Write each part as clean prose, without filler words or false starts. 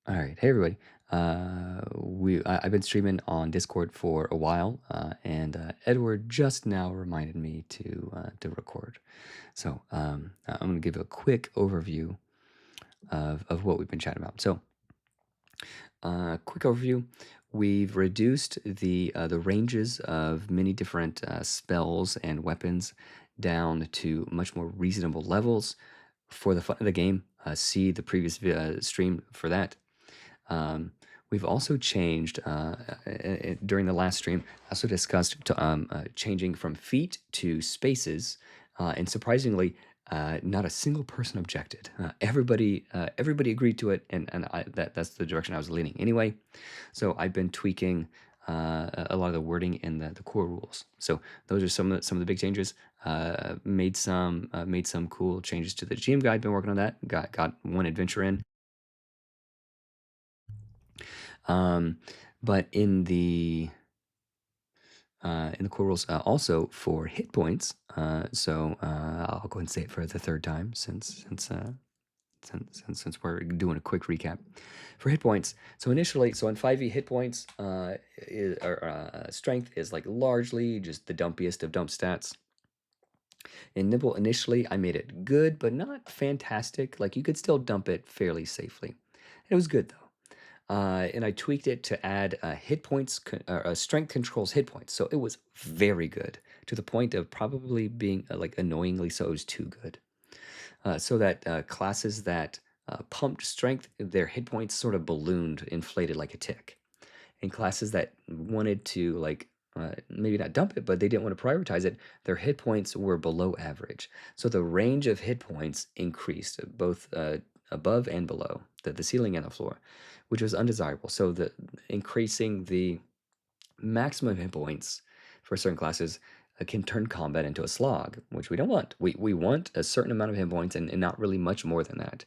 All right, hey everybody. I've been streaming on Discord for a while, and Edward just now reminded me to record. So I'm going to give a quick overview of what we've been chatting about. So, quick overview: we've reduced the ranges of many different spells and weapons down to much more reasonable levels for the fun of the game. See the previous stream for that. Um, we've also changed during the last stream. Also discussed changing from feet to spaces, and surprisingly, not a single person objected. Everybody agreed to it, and that's the direction I was leaning anyway. So I've been tweaking a lot of the wording in the core rules. So those are some of the big changes. Made some cool changes to the GM guide. Been working on that. Got one adventure in. Um, but in the core rules, also for hit points. I'll go ahead and say it for the third time since we're doing a quick recap for hit points. So initially, so in 5e, hit points strength is like largely just the dumpiest of dump stats. In Nibble, initially, I made it good, but not fantastic. Like you could still dump it fairly safely. It was good though. And I tweaked it to add hit points, strength controls hit points. So it was very good to the point of probably being like annoyingly so. It was too good. So that classes that pumped strength, their hit points sort of ballooned, inflated like a tick. And classes that wanted to like maybe not dump it, but they didn't want to prioritize it, their hit points were below average. So the range of hit points increased both above and below the ceiling and the floor, which was undesirable. So the increasing the maximum hit points for certain classes can turn combat into a slog, which we don't want. We want a certain amount of hit points and not really much more than that.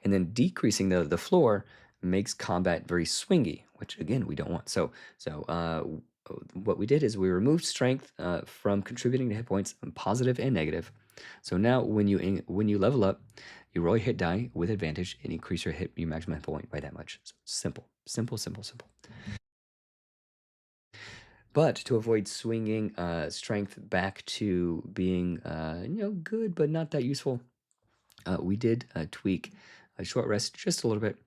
And then decreasing the floor makes combat very swingy, which again we don't want. So what we did is we removed strength from contributing to hit points, positive and negative. So now when you level up, you roll your hit die with advantage and increase your maximum hit point by that much. So simple, simple, simple, simple. But to avoid swinging strength back to being, good but not that useful, we did tweak a short rest just a little bit.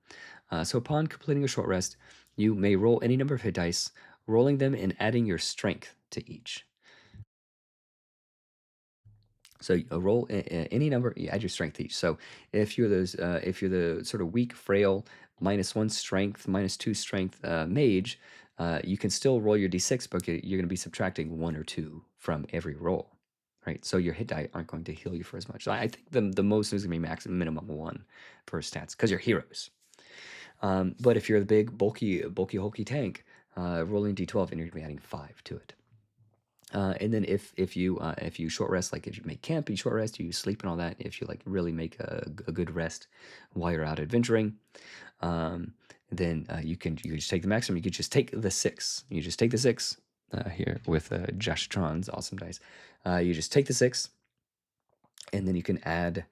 So upon completing a short rest, you may roll any number of hit dice, rolling them and adding your strength to each. So roll any number, you add your strength to each. So if you're the sort of weak, frail, -1 strength, -2 strength mage, you can still roll your d6, but you're going to be subtracting 1 or 2 from every roll, right? So your hit die aren't going to heal you for as much. So I think the most is going to be minimum 1 for stats because you're heroes. But if you're the big, bulky, hulky tank, rolling d12 and you're going to be adding 5 to it. And then if you short rest, like if you make camp, you short rest, you sleep and all that. If you like really make a good rest while you're out adventuring, then you can just take the maximum. You could just take the 6. You just take the 6 here with Josh Tron's awesome dice. You just take the 6, and then you can add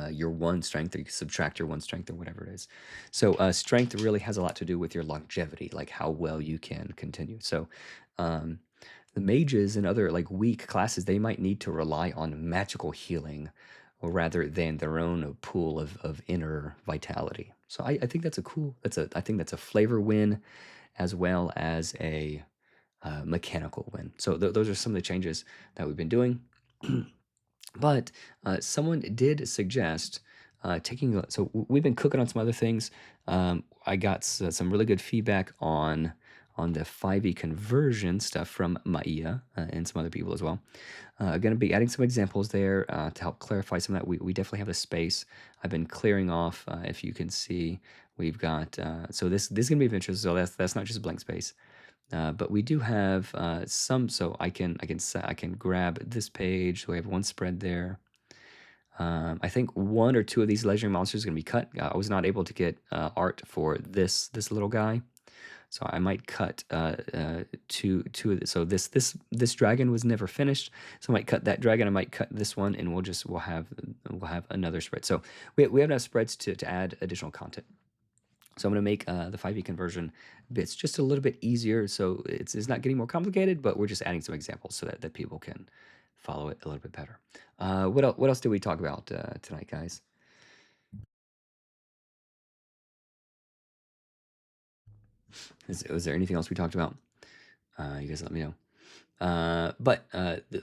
your 1 strength, or you can subtract your 1 strength, or whatever it is. So strength really has a lot to do with your longevity, like how well you can continue. So um, the mages and other like weak classes, they might need to rely on magical healing rather than their own pool of inner vitality. So I think that's a cool, I think that's a flavor win as well as a mechanical win. So those are some of the changes that we've been doing. But someone did suggest so we've been cooking on some other things. I got some really good feedback on the 5e conversion stuff from Maia and some other people as well. Going to be adding some examples there to help clarify some of that. We definitely have the space. I've been clearing off, if you can see, we've got, so this is going to be of interest, so that's not just blank space. But we do have some, so I can grab this page. So we have one spread there. I think 1 or 2 of these legendary monsters are going to be cut. I was not able to get art for this little guy, so I might cut two of this. So this dragon was never finished, so I might cut that dragon. I might cut this one, and we'll have another spread. So we have enough spreads to add additional content. So I'm going to make the 5e conversion bits just a little bit easier. So it's not getting more complicated, but we're just adding some examples so that people can follow it a little bit better. What else did we talk about tonight, guys? Was there anything else we talked about? You guys let me know.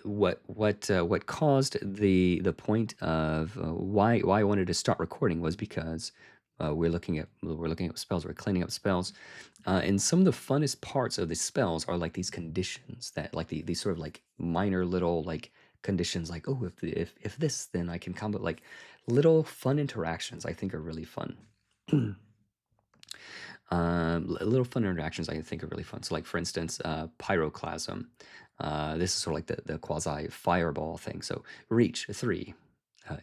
What caused the point of why I wanted to start recording was because we're looking at spells, we're cleaning up spells, and some of the funnest parts of the spells are like these conditions that like these sort of like minor little like conditions like, oh, if this, then I can combo, like little fun interactions I think are really fun. Little fun interactions I think are really fun. So, like for instance, pyroclasm. This is sort of like the quasi fireball thing. So, reach 3,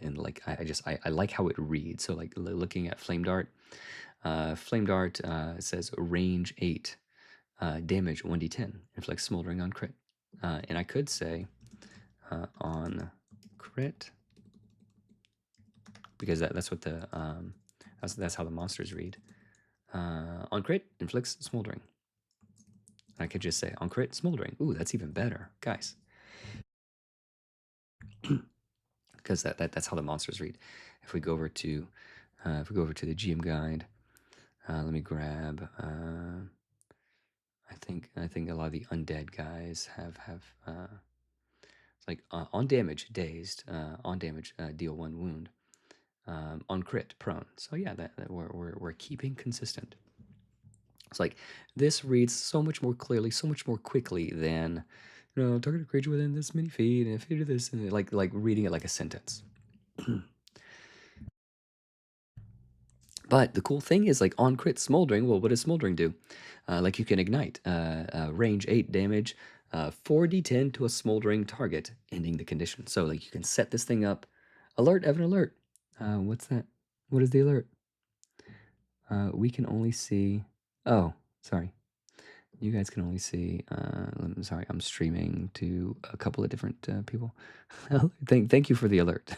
and like I like how it reads. So, like looking at flame dart. Flame dart says range 8, damage 1d10, inflicts smoldering on crit. And I could say on crit, because that's what that's how the monsters read. On crit, inflicts smoldering. I could just say on crit, smoldering. Ooh, that's even better, guys, because that's how the monsters read. If we go over to the GM guide, let me grab. I think a lot of the undead guys have it's like on damage dazed, on damage deal 1 wound, on crit prone. So yeah, that we're keeping consistent. It's like this reads so much more clearly, so much more quickly than, target a creature within this many feet, and if you do this, and like reading it like a sentence. But the cool thing is, like on crit smoldering, well, what does smoldering do? Like you can ignite, range 8 damage, 4d10 to a smoldering target, ending the condition. So like you can set this thing up. Alert, Evan, alert. What's that? What is the alert? We can only see. Oh, sorry. You guys can only see. I'm sorry, I'm streaming to a couple of different people. Thank you for the alert.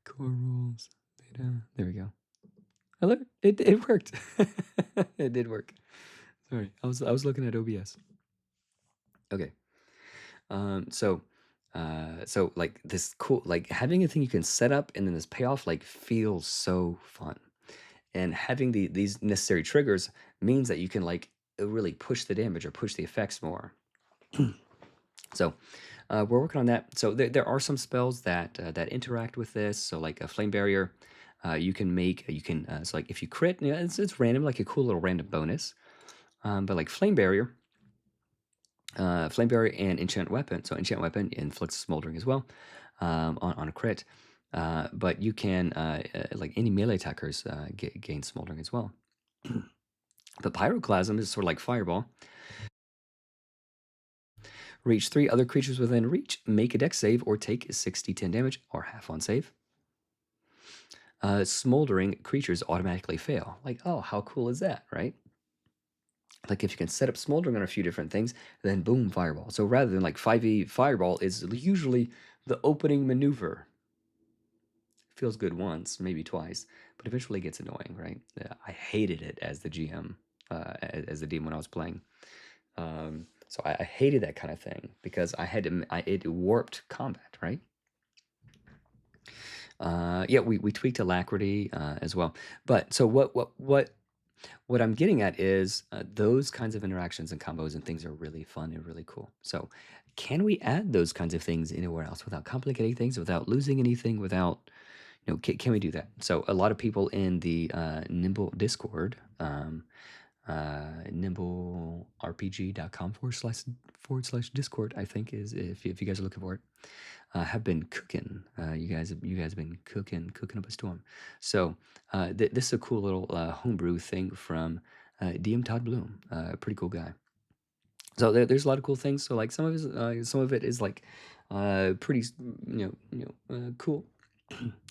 Core rules, data. There we go. Alert! It worked. It did work. Sorry, I was looking at OBS. Okay. So like this cool, like having a thing you can set up and then this payoff like feels so fun. And having these necessary triggers means that you can like really push the damage or push the effects more. So we're working on that. So there are some spells that interact with this. So like a flame barrier, you can so like if you crit, it's random, like a cool little random bonus. But like flame barrier and enchant weapon. So enchant weapon inflicts smoldering as well, on a crit. But you can like any melee attackers gain smoldering as well. But pyroclasm is sort of like fireball. Reach 3 other creatures within reach, make a dex save, or take 6d10 damage, or half on save. Smoldering creatures automatically fail. Like, oh, how cool is that, right? Like if you can set up smoldering on a few different things, then boom, fireball. So rather than like 5e fireball is usually the opening maneuver. Feels good once, maybe twice, but eventually gets annoying, right? I hated it as the GM, as the DM when I was playing. So I hated that kind of thing because it warped combat, right? Yeah, we tweaked alacrity as well. But so what I'm getting at is those kinds of interactions and combos and things are really fun and really cool. So can we add those kinds of things anywhere else without complicating things, without losing anything, without, can we do that? So a lot of people in the Nimble Discord, nimblerpg.com // Discord, I think is, if you guys are looking for it, have been cooking. You guys have been cooking up a storm. So this is a cool little homebrew thing from DM Todd Bloom, pretty cool guy. So there's a lot of cool things. So like some of it is like pretty cool.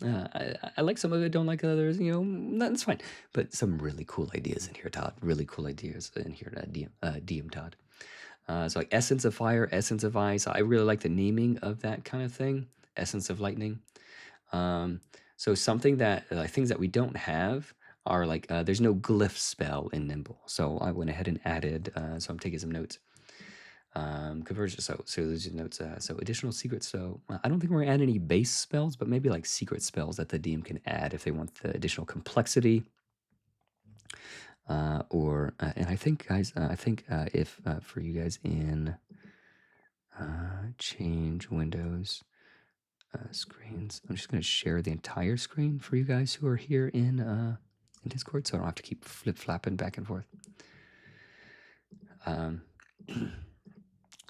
I like some of it, don't like others. That's fine. But some really cool ideas in here, Todd. Really cool ideas in here, DM Todd. So like essence of fire, essence of ice. I really like the naming of that kind of thing. Essence of lightning. So something that things that we don't have are like there's no glyph spell in Nimble, so I went ahead and added. So I'm taking some notes. Conversion. So those are notes. So additional secrets. So I don't think we're gonna add any base spells, but maybe like secret spells that the DM can add if they want the additional complexity. Or and I think guys, I think if for you guys in change windows screens, I'm just gonna share the entire screen for you guys who are here in Discord, so I don't have to keep flip flapping back and forth. Um,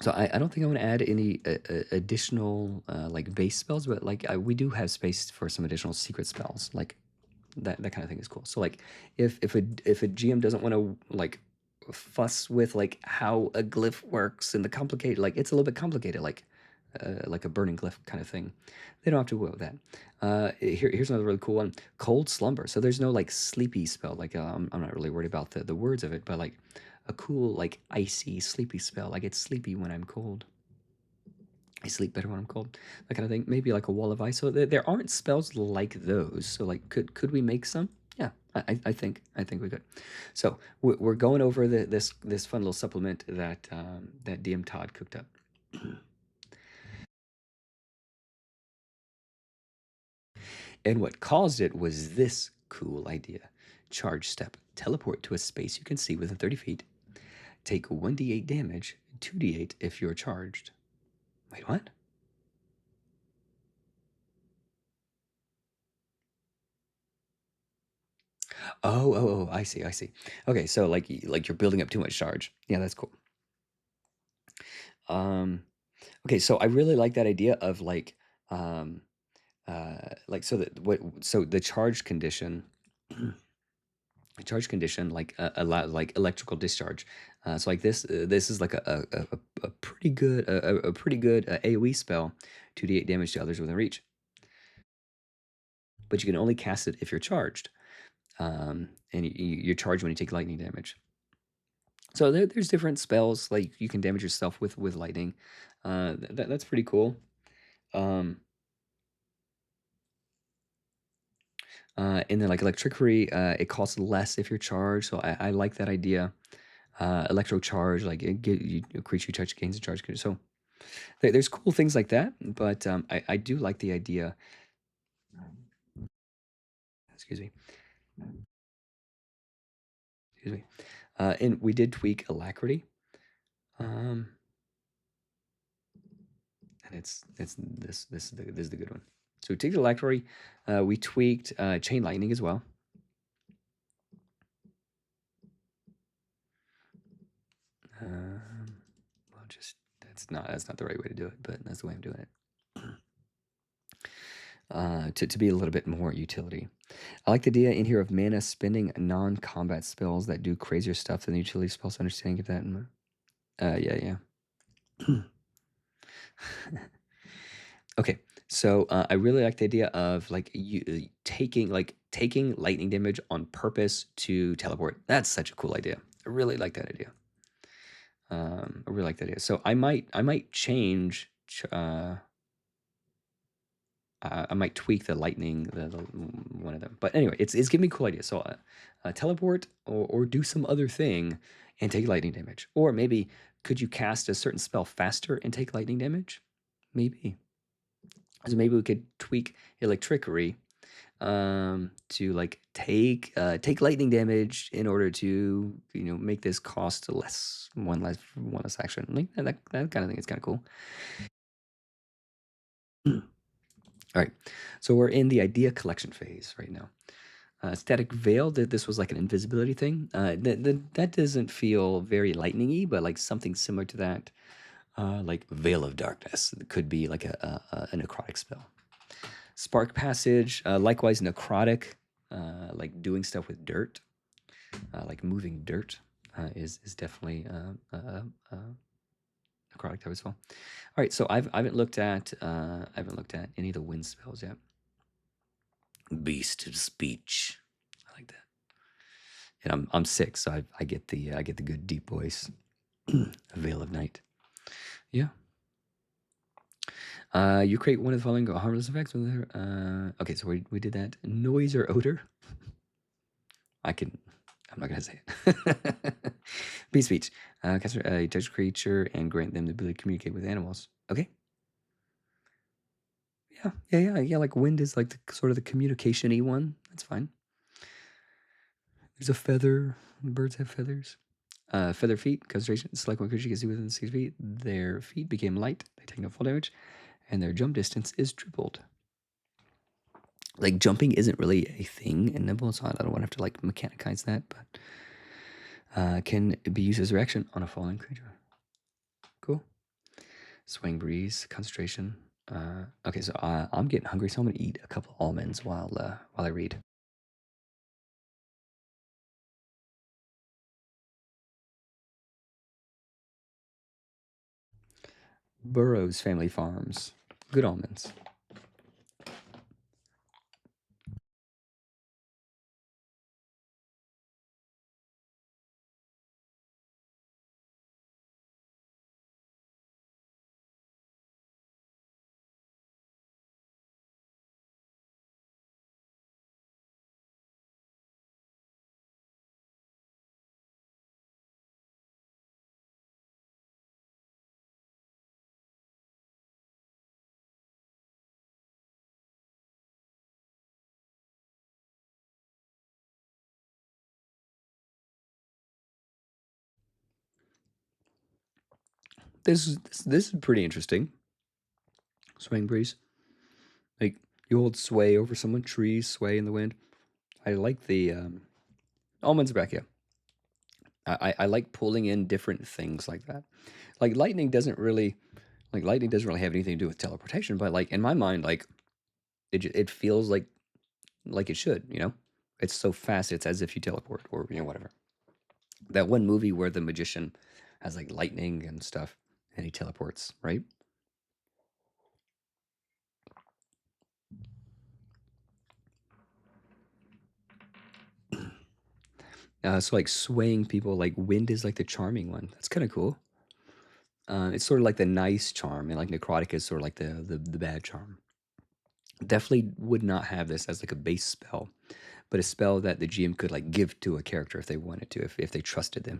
so I don't think I want to add any additional like base spells, but like we do have space for some additional secret spells, like that kind of thing is cool. So like if a GM doesn't want to like fuss with like how a glyph works and the complicated, like it's a little bit complicated, like a burning glyph kind of thing, they don't have to worry with that. Here's another really cool one: cold slumber. So there's no like sleepy spell. Like I'm not really worried about the words of it, but like a cool like icy sleepy spell. I get sleepy when I'm cold. I sleep better when I'm cold, that kind of thing. Maybe like a wall of ice. So there aren't spells like those. So like, could we make some? Yeah, I think we could. So we're going over this fun little supplement that DM Todd cooked up. And what caused it was this cool idea: charge step, teleport to a space you can see within 30 feet. Take 1d8 damage, 2d8 if you're charged. Wait, what? Oh, I see. Okay, so like you're building up too much charge. Yeah, that's cool. Um, okay, so I really like that idea of um, so that what so the charge condition, the charge condition like a lot like electrical discharge. So like this is like a pretty good a pretty good AOE spell, 2d8 damage to others within reach. But you can only cast it if you're charged, and you're charged when you take lightning damage. So there's different spells like you can damage yourself with lightning. That's pretty cool. Um, and then like electricity, it costs less if you're charged. So I like that idea. Electro charge, like a creature you touch gains a charge. So there's cool things like that. But I do like the idea. Excuse me. Excuse me. And we did tweak alacrity. Um, and it's this is the good one. So we tweaked alacrity. We tweaked chain lightning as well. Um, well, just that's not the right way to do it, but that's the way I'm doing it. To be a little bit more utility. I like the idea in here of mana spending non-combat spells that do crazier stuff than the utility spells. Understanding of that. Yeah. Okay, so I really like the idea of like you taking lightning damage on purpose to teleport. That's such a cool idea. I really like that idea. I really like that idea. So I might change. I might tweak the lightning, the one of them. But anyway, it's giving me cool ideas. So teleport or do some other thing and take lightning damage. Or maybe could you cast a certain spell faster and take lightning damage? Maybe. So maybe we could tweak electricity to like take lightning damage in order to make this cost less, one less action. Like that kind of thing is kind of cool. All right, so we're in the idea collection phase right now. Static Veil, that this was like an invisibility thing. That doesn't feel very lightning-y, but like something similar to that, like Veil of Darkness. It could be like a necrotic spell. Spark Passage, likewise necrotic, like doing stuff with dirt, like moving dirt, is definitely necrotic type as well. All right, so I haven't looked at any of the wind spells yet. Beast of Speech, I like that. And I'm sick, so I get the good deep voice. A Veil of Night. Yeah. You create one of the following harmless effects. Okay, so we did that. Noise or odor. I can. I'm not gonna say it. Beast speech. Cast a touch creature and grant them the ability to communicate with animals. Okay. Yeah. Like wind is like the sort of the communication-y one. That's fine. There's a feather. Birds have feathers. Feather feet. Concentration. Select one creature you can see within 6 feet. Their feet became light. They take no fall damage, and their jump distance is tripled. Like jumping isn't really a thing in Nimble, so I don't want to have to like mechanicize that, but can be used as a reaction on a falling creature. Cool. Swing breeze, concentration. Okay, so I'm getting hungry, so I'm gonna eat a couple almonds while I read. Burroughs Family Farms, good almonds. This is pretty interesting. Swing breeze, like you hold sway over someone. Trees sway in the wind. I like the almonds back. Yeah, I like pulling in different things like that. Like lightning doesn't really have anything to do with teleportation, but like in my mind, like it feels like it should. It's so fast. It's as if you teleport or whatever. That one movie where the magician has like lightning and stuff, and he teleports, right? So like swaying people, like wind is like the charming one. That's kind of cool. It's sort of like the nice charm, and like necrotic is sort of like the bad charm. Definitely would not have this as like a base spell, but a spell that the GM could like give to a character if they wanted to, if they trusted them.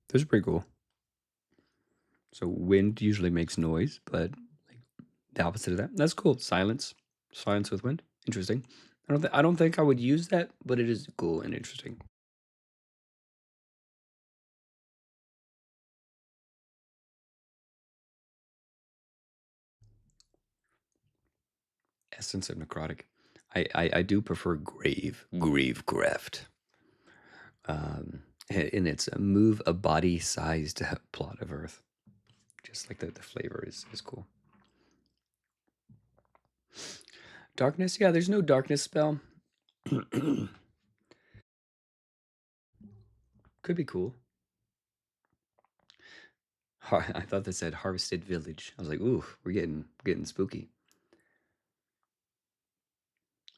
Those are pretty cool. So wind usually makes noise, but like the opposite of that. That's cool. Silence with wind. Interesting. I don't think I would use that, but it is cool and interesting. Essence of necrotic. I do prefer Gravecraft. And it's a move a body-sized plot of Earth. Just like the flavor is cool. Darkness, yeah. There's no darkness spell. Could be cool. I thought that said harvested village. I was like, ooh, we're getting spooky.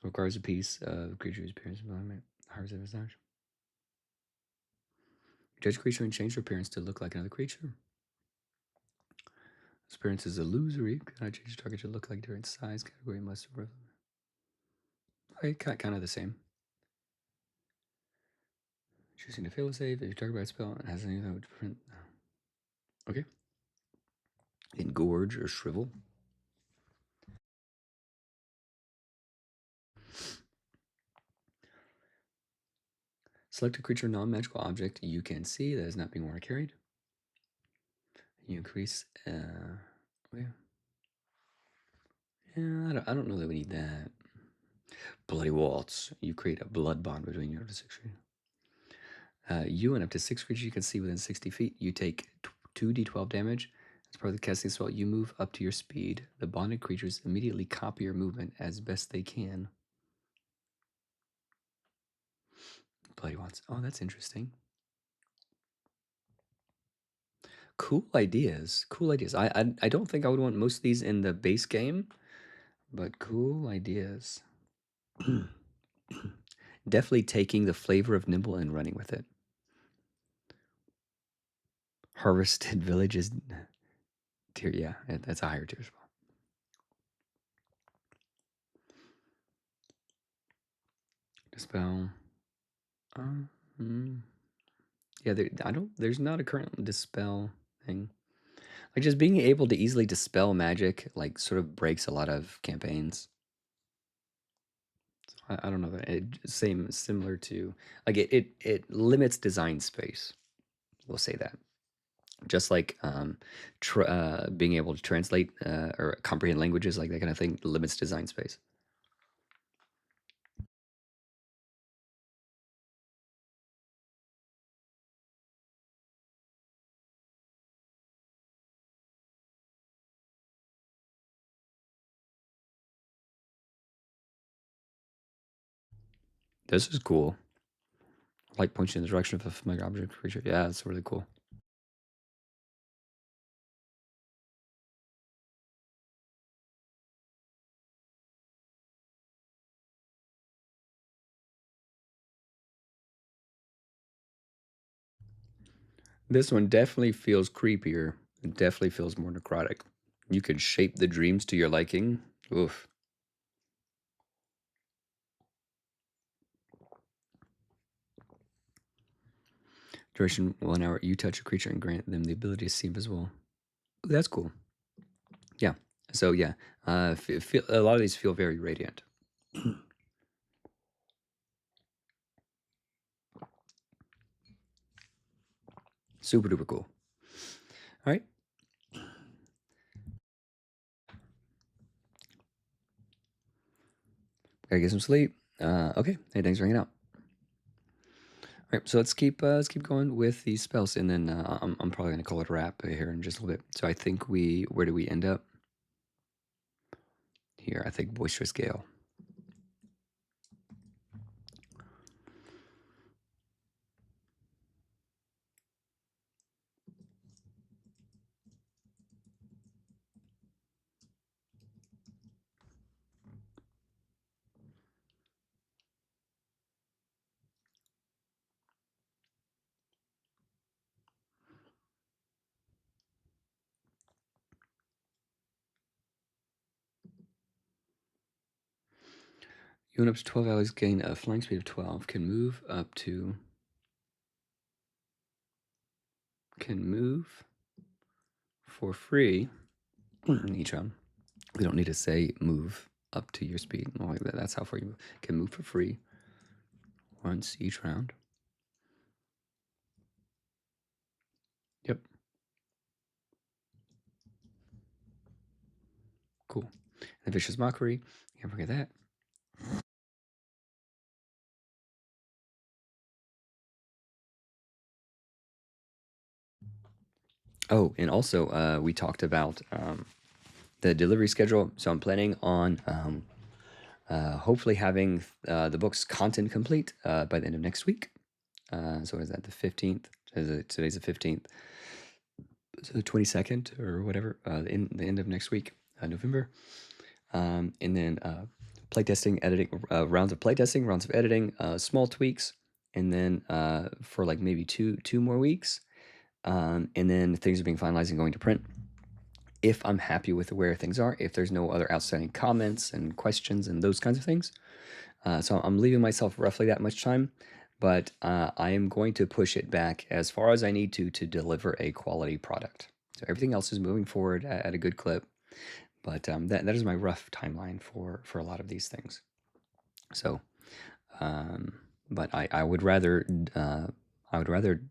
Requires a piece of creature's appearance environment. Harvested visage. Judge a creature and change their appearance to look like another creature. This appearance is illusory. Cannot change the target to look like different size category must have. Okay, kind of the same. Choosing to fail a save if you target by a spell and has anything different. Okay. Engorge or shrivel. Select a creature non-magical object you can see that is not being worn or carried. You increase. Oh yeah. Yeah, I don't know that we need that. Bloody Waltz. You create a blood bond between you and a 6 creature. You and up to 6 creatures you can see within 60 feet. You take 2d12 damage. As part of the casting spell, you move up to your speed. The bonded creatures immediately copy your movement as best they can. played once. Oh, that's interesting. Cool ideas. Cool ideas. I don't think I would want most of these in the base game, but cool ideas. Definitely taking the flavor of Nimble and running with it. Harvested villages tier, yeah, that's a higher tier as well. Dispel. Um, mm, yeah, I don't. There's not a current dispel thing. Like just being able to easily dispel magic, like sort of breaks a lot of campaigns. I don't know that same similar to like it limits design space. We'll say that. Just like being able to translate or comprehend languages, like that kind of thing, limits design space. This is cool. Light points in the direction of a familiar object or creature. Yeah, it's really cool. This one definitely feels creepier. It definitely feels more necrotic. You can shape the dreams to your liking. Oof. Duration 1 hour. You touch a creature and grant them the ability to see invisible. Ooh, that's cool. Yeah. So yeah, a lot of these feel very radiant. Super duper cool. All right. Gotta get some sleep. Okay. Hey, thanks for hanging out. All right. So let's keep going with these spells, and then I'm probably gonna call it a wrap here in just a little bit. So I think where do we end up? Here, I think boisterous gale. You went up to 12 allies, gain a flying speed of 12. Can move for free each round. We don't need to say move up to your speed. Like that. That's how far you move. Can move for free once each round. Yep. Cool. And vicious mockery. Can't forget that. Oh, and also we talked about the delivery schedule. So I'm planning on hopefully having the book's content complete by the end of next week. So is that the 15th? Today's the 15th. So the 22nd or whatever, in the end of next week, November. And then playtesting, editing, rounds of playtesting, rounds of editing, small tweaks, and then for like maybe two more weeks, and then things are being finalized and going to print. If I'm happy with where things are, if there's no other outstanding comments and questions and those kinds of things, so I'm leaving myself roughly that much time, but I am going to push it back as far as I need to deliver a quality product. So everything else is moving forward at a good clip, but that is my rough timeline for a lot of these things. So, um, but I would rather I would rather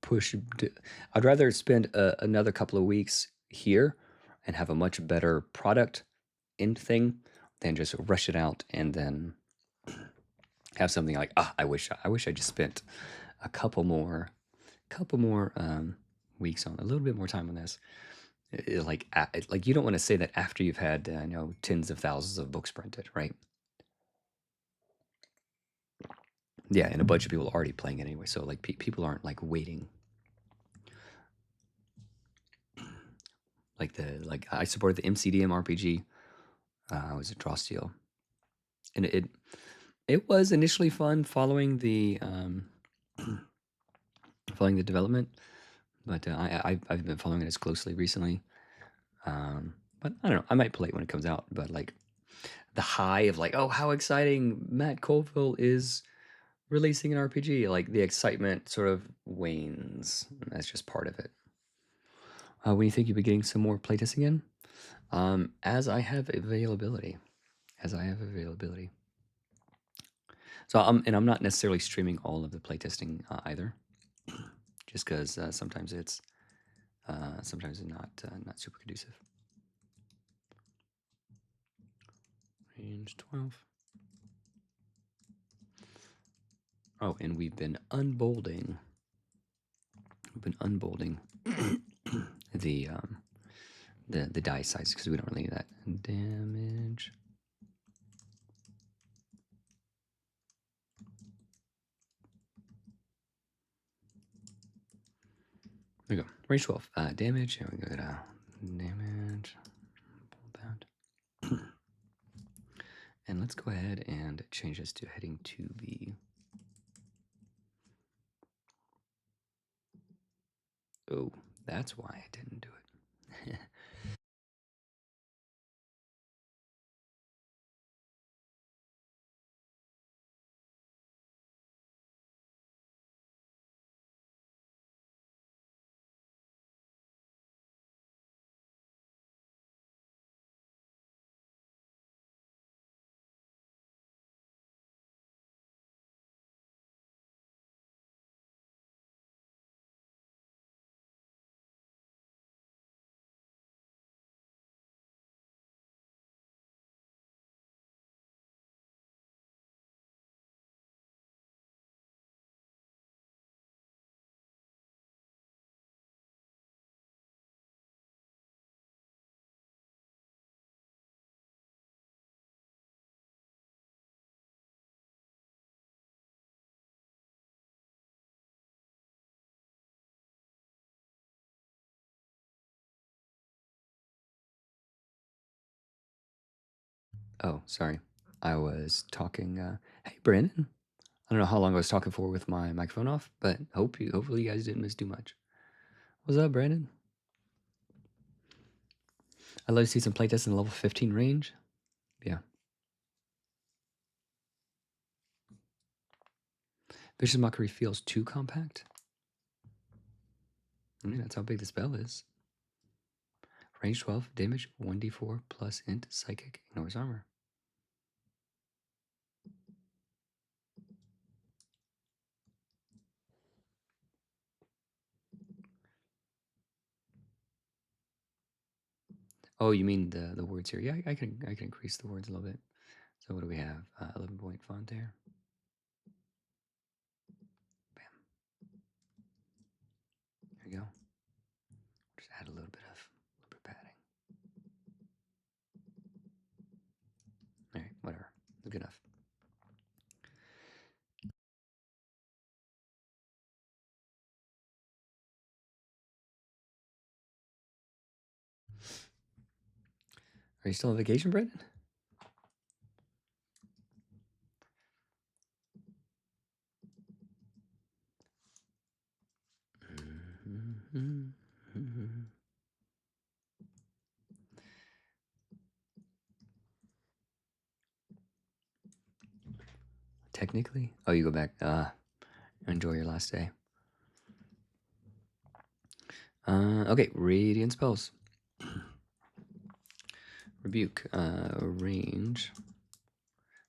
push. I'd rather spend another couple of weeks here and have a much better product in thing than just rush it out and then have something like I wish I just spent a couple more weeks on a little bit more time on this. Like you don't want to say that after you've had tens of thousands of books printed, right? Yeah, and a bunch of people already playing it anyway, so like people aren't like waiting. Like I supported the MCDM RPG. It was a draw steal, and it was initially fun following the development, but I've been following it as closely recently. But I don't know. I might play it when it comes out. But like the high of like, oh, how exciting! Matt Colville is releasing an RPG. Like the excitement sort of wanes. That's just part of it. When do you think you'll be getting some more playtesting in? As I have availability. As I have availability. So I'm not necessarily streaming all of the playtesting either, just because sometimes it's not super conducive. Range 12. Oh, and we've been unbolding. The the die size because we don't really need that damage. There we go. Range 12. Damage. Here we go. Damage. That. And let's go ahead and change this to heading 2B. Oh, that's why I didn't do it. Oh, sorry. I was talking. Hey, Brandon. I don't know how long I was talking for with my microphone off, but hopefully you guys didn't miss too much. What's up, Brandon? I'd love to see some playtests in level 15 range. Yeah. Vicious Mockery feels too compact. I mean, that's how big the spell is. Range 12, damage 1d4 plus int psychic, ignores armor. Oh, you mean the words here? Yeah, I can increase the words a little bit. So what do we have? 11-point font there. Bam. There you go. Just add a little bit of padding. All right, whatever. Good enough. Are you still on vacation, Brandon? Technically? Oh, you go back. Enjoy your last day. Okay, Radiant spells. Rebuke. Range.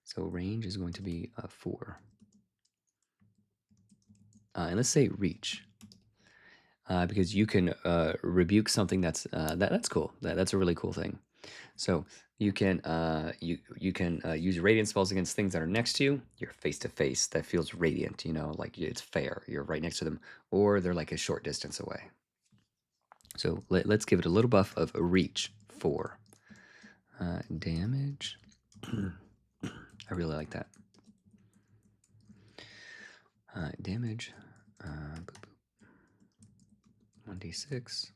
So range is going to be 4. And let's say reach. Because you can rebuke something that's cool. That's a really cool thing. So you can use radiant spells against things that are next to you. You're face to face. That feels radiant. Like it's fair. You're right next to them, or they're like a short distance away. So let's give it a little buff of reach 4. Damage. I really like that. Damage. Boop, boop. 1d6.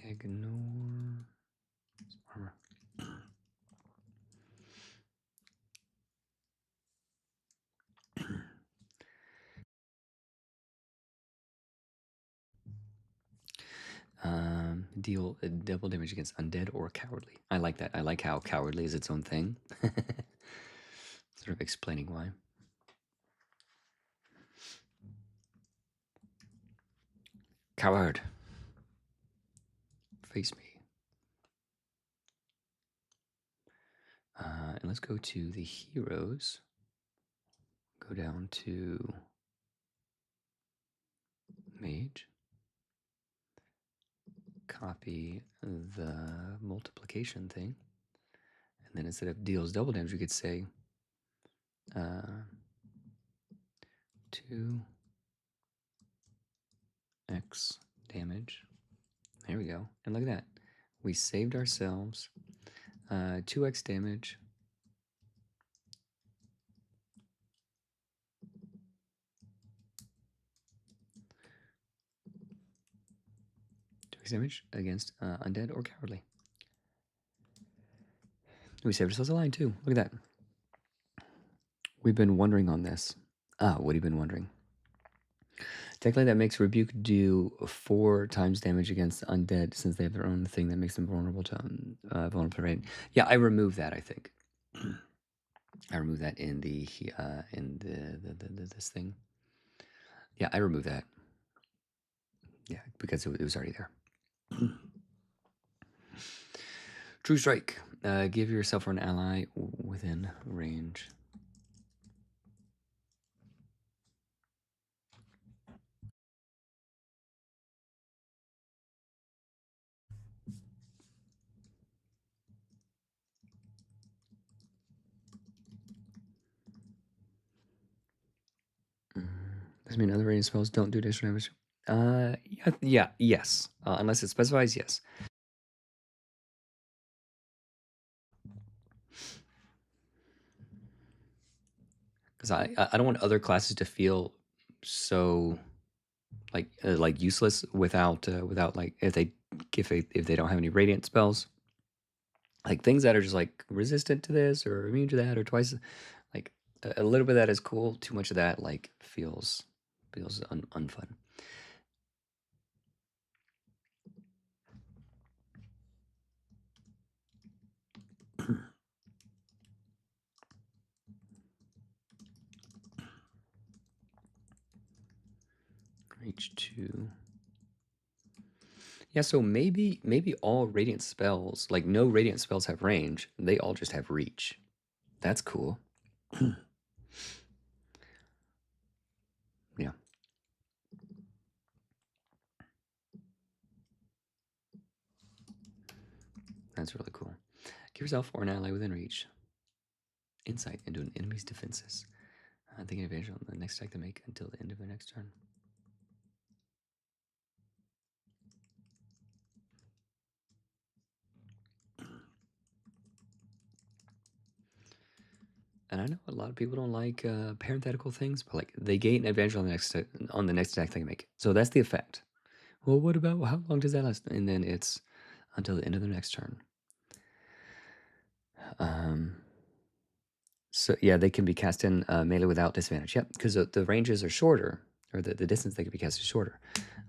Ignore. Armor. Deal double damage against undead or cowardly. I like that. I like how cowardly is its own thing. Sort of explaining why. Coward. Face me. And let's go to the heroes. Go down to mage. Copy the multiplication thing. And then instead of deals double damage, we could say 2x damage. There we go. And look at that. We saved ourselves 2x damage. 2x damage against undead or cowardly. We saved ourselves a line too. Look at that. We've been wondering on this. What have you been wondering? Technically, that makes Rebuke do 4 times damage against undead since they have their own thing that makes them vulnerable to vulnerable raid. Yeah, I removed that. I think I removed that in the this thing. Yeah, I removed that. Yeah, because it was already there. True Strike. Give yourself or an ally within range. Does it mean other ranged spells don't do additional damage? Yes. Unless it specifies, yes. Because I don't want other classes to feel so like useless without like if they don't have any radiant spells, like things that are just like resistant to this or immune to that or twice, like a little bit of that is cool. Too much of that like feels unfun. Reach 2. Yeah, so maybe all radiant spells, like no radiant spells have range. They all just have reach. That's cool. Yeah. That's really cool. Give yourself or an ally within reach insight into an enemy's defenses. Taking advantage on the next attack they make until the end of their next turn. And I know a lot of people don't like parenthetical things, but like they gain advantage on the next attack they make. So that's the effect. Well, what about how long does that last? And then it's until the end of the next turn. So yeah, they can be cast in melee without disadvantage. Yep, because the ranges are shorter, or the distance they can be cast is shorter.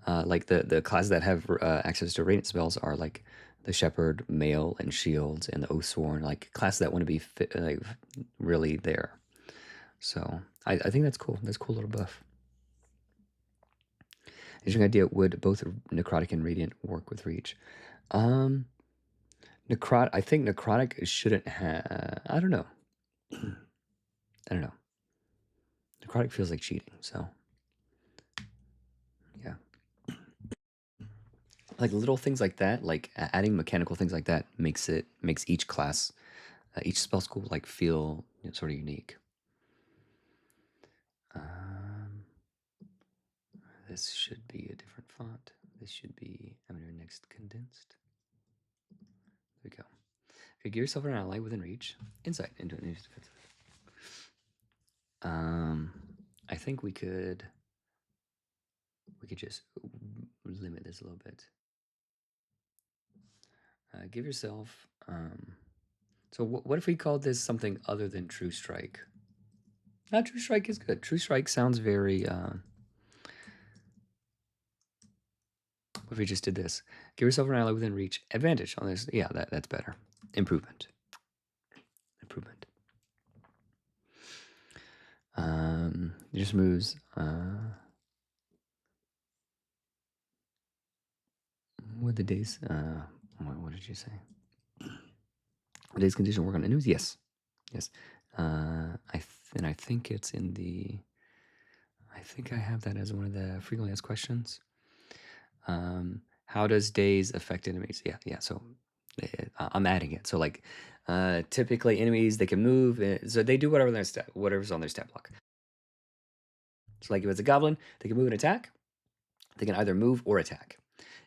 Like the classes that have access to radiant spells are like the Shepherd, Mail, and Shields, and the Oathsworn, like classes that want to be like really there. So I think that's cool. That's a cool little buff. Interesting idea. Would both Necrotic and Radiant work with Reach? I think Necrotic shouldn't have. I don't know. I don't know. Necrotic feels like cheating, so yeah. Like little things like that, like adding mechanical things like that makes each class, each spell school like feel sort of unique. This should be a different font. This should be next condensed. There we go. Okay, give yourself an ally within reach. Insight into an enemy's defense. I think we could just limit this a little bit. Give yourself. So what if we called this something other than True Strike? True Strike is good. True Strike sounds very. What if we just did this? Give yourself an ally within reach. Advantage on this. Yeah, that's better. Improvement. Improvement. It just moves. What the days? What did you say? The days condition work on the news? Yes. Yes. I think it's in the. I think I have that as one of the frequently asked questions. How does days affect enemies? Yeah. So I'm adding it. So like, typically enemies they can move. So they do whatever's on their stat block. So like if it's a goblin, they can move and attack. They can either move or attack.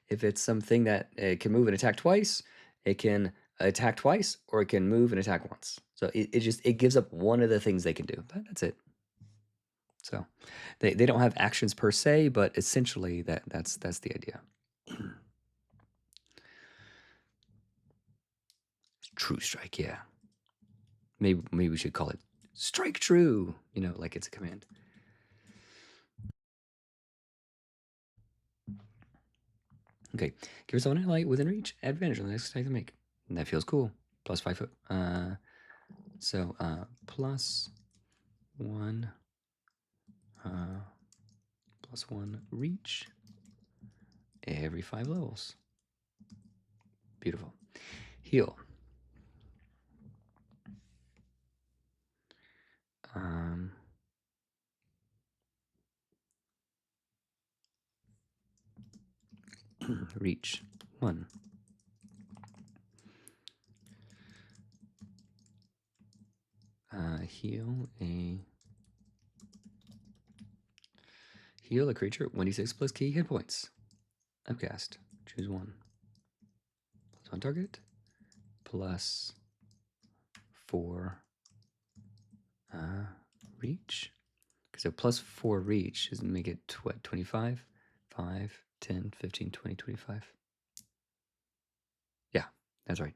If it's something that can move and attack twice, it can attack twice, or it can move and attack once. So it gives up one of the things they can do. But that's it. So they don't have actions per se, but essentially that's the idea. True strike, yeah. Maybe we should call it strike true. Like it's a command. Okay, give yourself an ally within reach. Advantage on the next attack they make. And that feels cool. Plus 5 foot. So plus 1 plus 1 reach every 5 levels. Beautiful. Heal. Reach 1. Heal a creature 1d6 plus key hit points. Upcast. Choose 1. Plus 1 target. Plus 4 reach. So plus 4 reach is make it 25? 5, 10, 15, 20, 25. Yeah, that's right.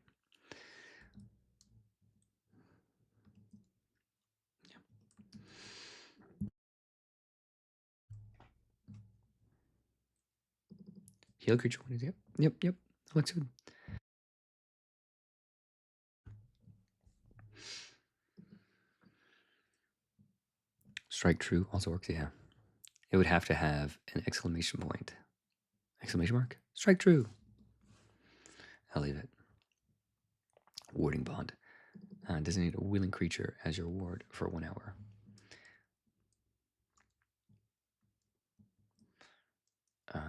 Heal creature 1. Yep. Looks good. Strike true also works, yeah. It would have to have an exclamation point. Exclamation mark? Strike true. I'll leave it. Warding bond. Designate a willing creature as your ward for 1 hour. I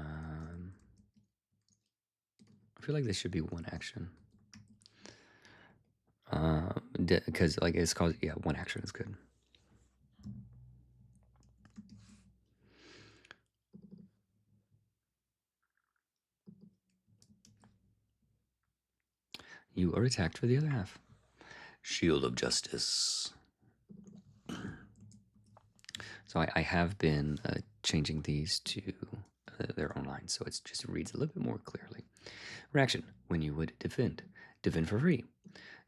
feel like this should be 1 action. Because like it's called 1 action is good. You are attacked for the other half. Shield of Justice. So I have been changing these to their own lines, so it just reads a little bit more clearly. Reaction: when you would defend for free.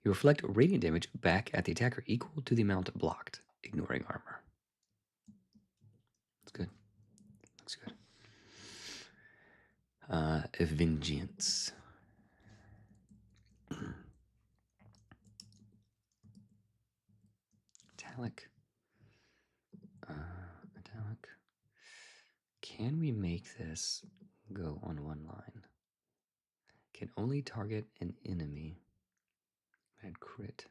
You reflect radiant damage back at the attacker equal to the amount blocked, ignoring armor. That's good. Looks good. Vengeance. Italic. Italic. Can we make this go on 1 line? Can only target an enemy. Add crit.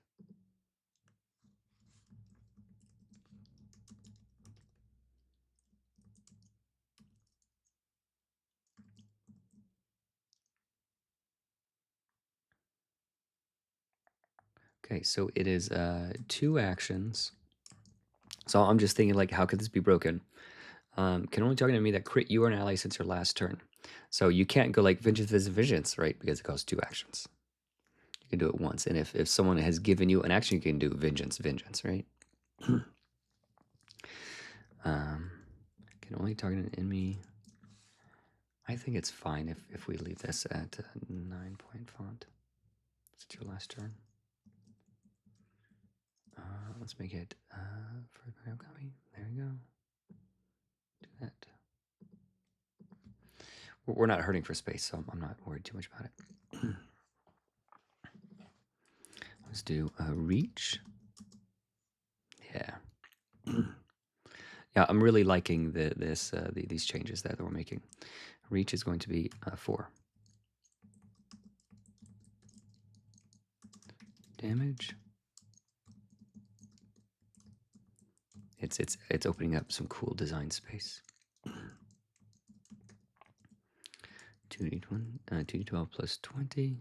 Okay, so it is 2 actions. So I'm just thinking, like, how could this be broken? Can only target an enemy that crit you or an ally since your last turn. So you can't go like vengeance is vengeance, right? Because it costs 2 actions. You can do it once. And if someone has given you an action, you can do vengeance, right? Can only target an enemy. I think it's fine if we leave this at 9-point font. It's your last turn. Let's make it for copy. There we go. Do that. We're not hurting for space, so I'm not worried too much about it. Let's do reach. Yeah. Yeah, I'm really liking these changes that we're making. Reach is going to be 4. Damage. It's opening up some cool design space. 2d12 plus 20.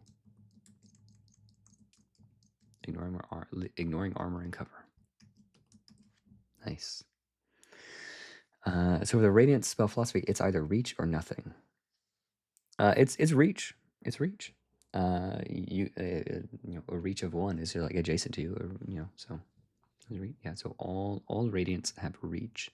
Ignoring armor and cover. Nice. So with the Radiant spell philosophy, it's either reach or nothing. It's reach. It's reach. A reach of 1 is like adjacent to you, or so. Yeah, so all Radiants have reach.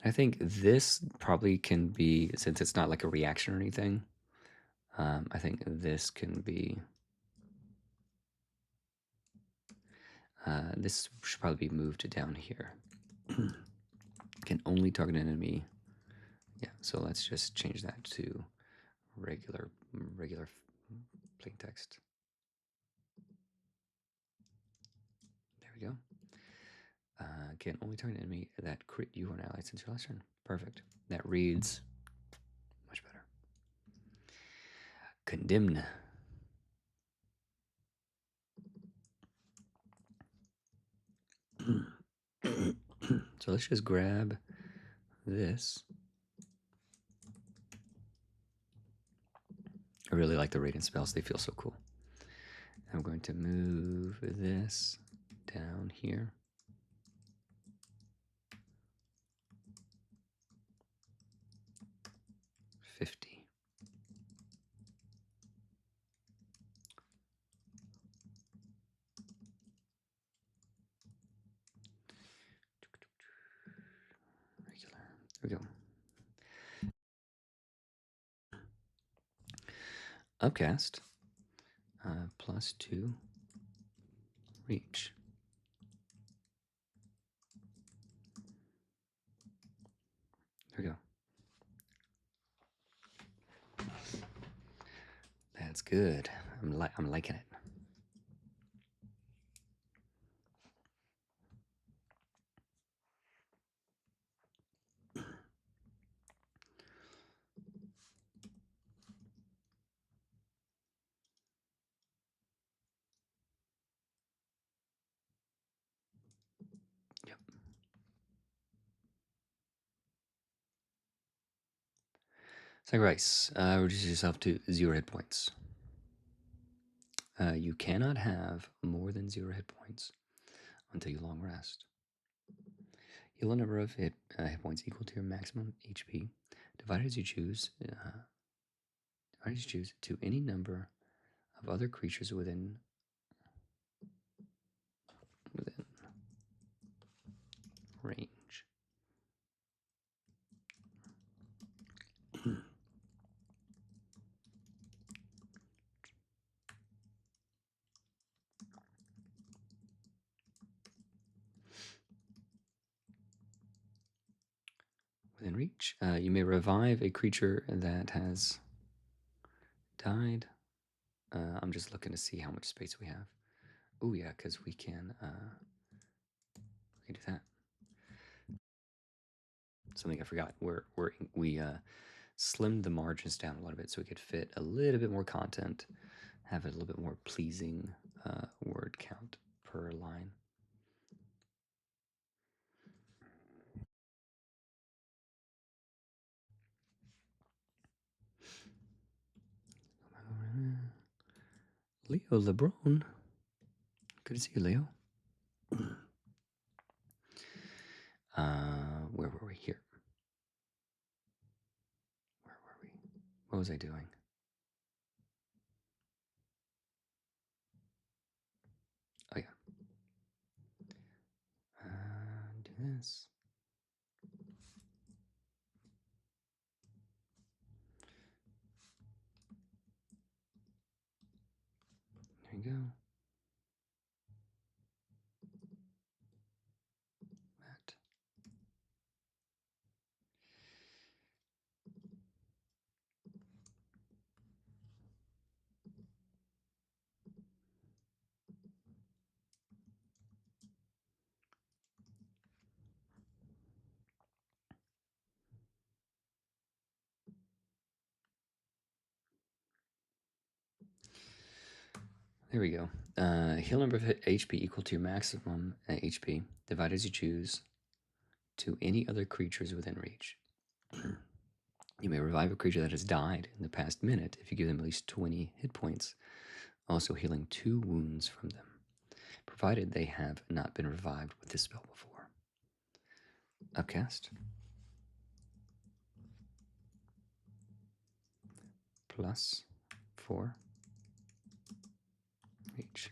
I think this probably can be, since it's not like a reaction or anything, I think this can be, this should probably be moved down here. Can only target an enemy. Yeah, so let's just change that to regular plain text. There we go. Can only target an enemy that crit you or an ally since your last turn. Perfect. That reads much better. Condemn. So let's just grab this. I really like the Radiant spells. They feel so cool. I'm going to move this down here. 50. Regular. There we go. Upcast. Plus 2. Reach. There we go. That's good. I'm liking it. Yep. Sacrifice. Reduce yourself to 0 hit points. You cannot have more than 0 hit points until you long rest. Heal a number of hit points equal to your maximum HP, divided as you choose. To any number of other creatures within range. Within reach. You may revive a creature that has died. I'm just looking to see how much space we have. Oh yeah, because we can do that. Something I forgot. We slimmed the margins down a little bit so we could fit a little bit more content, have a little bit more pleasing word count per line. Leo LeBron. Good to see you, Leo. Where were we here? Where were we? What was I doing? this. There you go. That. There we go. Heal number of HP equal to your maximum HP, divide as you choose, to any other creatures within reach. You may revive a creature that has died in the past minute if you give them at least 20 hit points, also healing 2 wounds from them, provided they have not been revived with this spell before. Upcast. Plus 4 reach.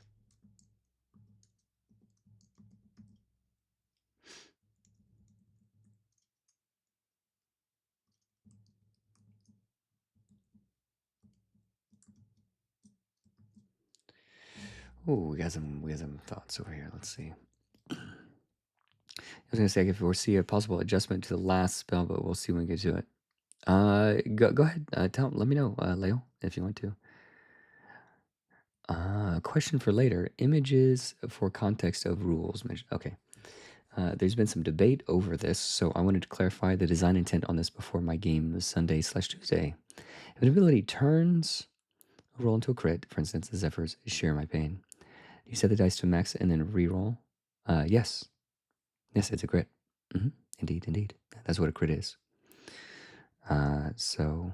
Oh, we got some thoughts over here. Let's see. I was gonna say I could foresee a possible adjustment to the last spell, but we'll see when we get to it. Go ahead. Let me know, Leo, if you want to. Question for later. Images for context of rules. Okay. There's been some debate over this, so I wanted to clarify the design intent on this before my game Sunday/Tuesday. If an ability turns a roll into a crit, for instance, the Zephyrs share my pain, you set the dice to max and then re-roll. Yes. Yes, it's a crit. Indeed. That's what a crit is. So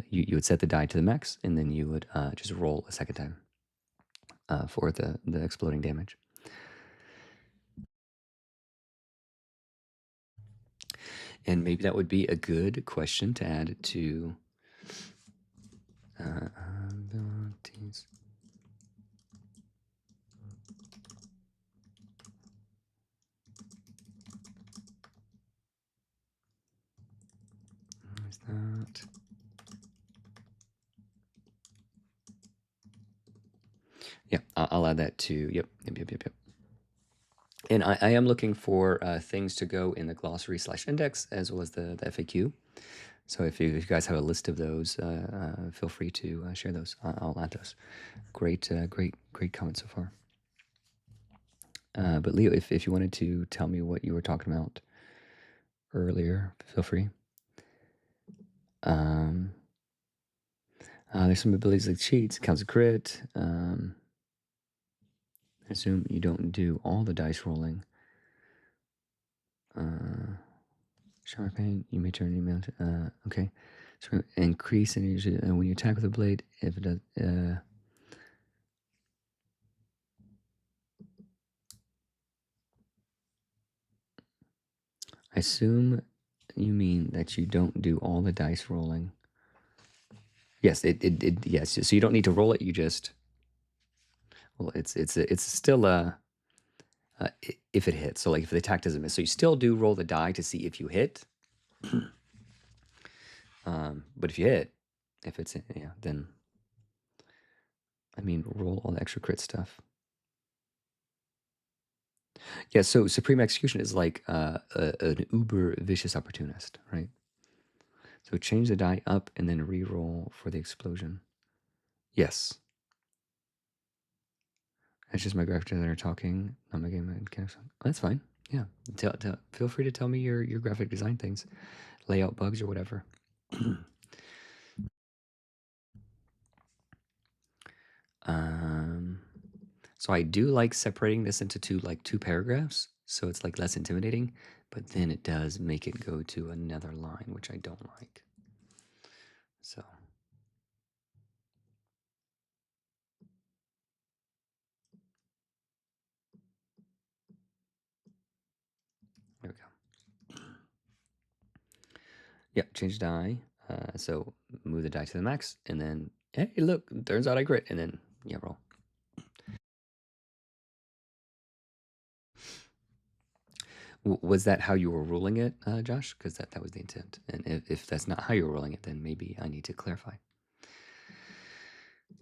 you would set the die to the max, and then you would just roll a second time for the exploding damage. And maybe that would be a good question to add to abilities. Where's that? Yeah, I'll add that to, yep. And I am looking for things to go in the glossary/index as well as the FAQ. So if you guys have a list of those, feel free to share those. I'll add those. Great comment so far. But Leo, if you wanted to tell me what you were talking about earlier, feel free. There's some abilities like cheats, counts a crit. I assume you don't do all the dice rolling. Shower pain, you may turn an email to, okay. So increase energy when you attack with a blade, if it does, I assume you mean that you don't do all the dice rolling. Yes, yes. So you don't need to roll it. You just, well, it's still if it hits. So like if the attack doesn't miss, so you still do roll the die to see if you hit. But if you hit, if it's then I mean roll all the extra crit stuff. Yeah. So Supreme Execution is like an uber vicious opportunist, right? So change the die up and then re-roll for the explosion. Yes. That's just my graphic designer talking, not my game mechanics. Oh, that's fine. Yeah. Feel free to tell me your graphic design things, layout bugs or whatever. So I do like separating this into two paragraphs, so it's like less intimidating, but then it does make it go to another line, which I don't like. So there we go. Yep, change die. So move the die to the max, and then hey, look, turns out I crit, and then yeah, roll. Was that how you were ruling it, Josh? Because that was the intent. And if that's not how you were ruling it, then maybe I need to clarify.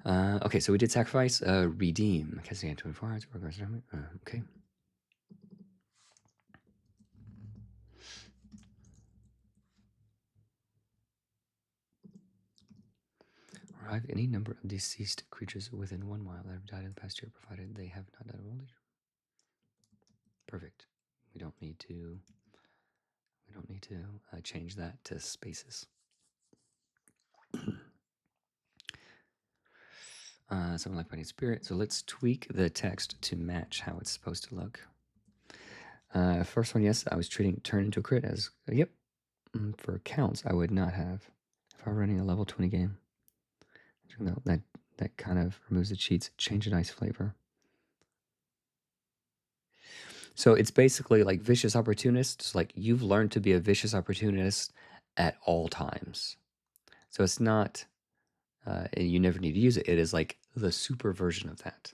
Okay, so we did sacrifice, redeem. Casting at 24 hours. Okay. Revive any number of deceased creatures within 1 mile that have died in the past year, provided they have not died of old age. Perfect. We don't need to. We don't need to change that to spaces. Something like Body Spirit. So let's tweak the text to match how it's supposed to look. First one, yes, I was treating turn into a crit as yep. For counts, I would not have if I were running a level 20 game. No, that kind of removes the cheats. Change a nice flavor. So it's basically like vicious opportunists. Like you've learned to be a vicious opportunist at all times. So it's not, and you never need to use it. It is like the super version of that.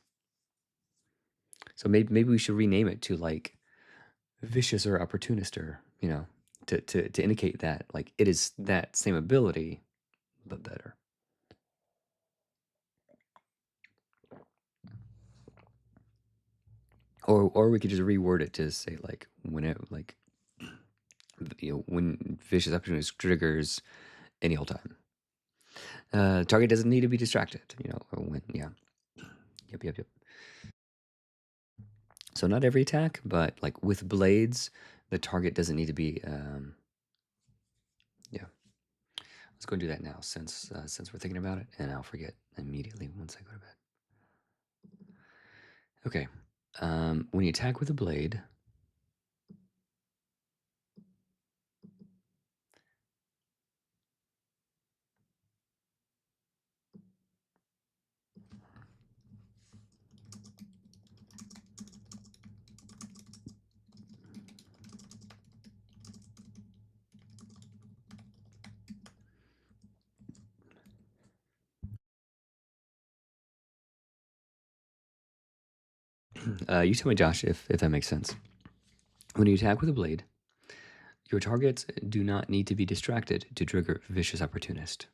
So maybe we should rename it to like vicious or opportunist, or to indicate that like it is that same ability but better. Or we could just reword it to say like when it like when vicious opportunist triggers any whole time. Target doesn't need to be distracted. When yep. So not every attack, but like with blades, the target doesn't need to be. Yeah, let's go and do that now since we're thinking about it, and I'll forget immediately once I go to bed. Okay, when you attack with a blade, you tell me, Josh, if that makes sense. When you attack with a blade, your targets do not need to be distracted to trigger vicious opportunist.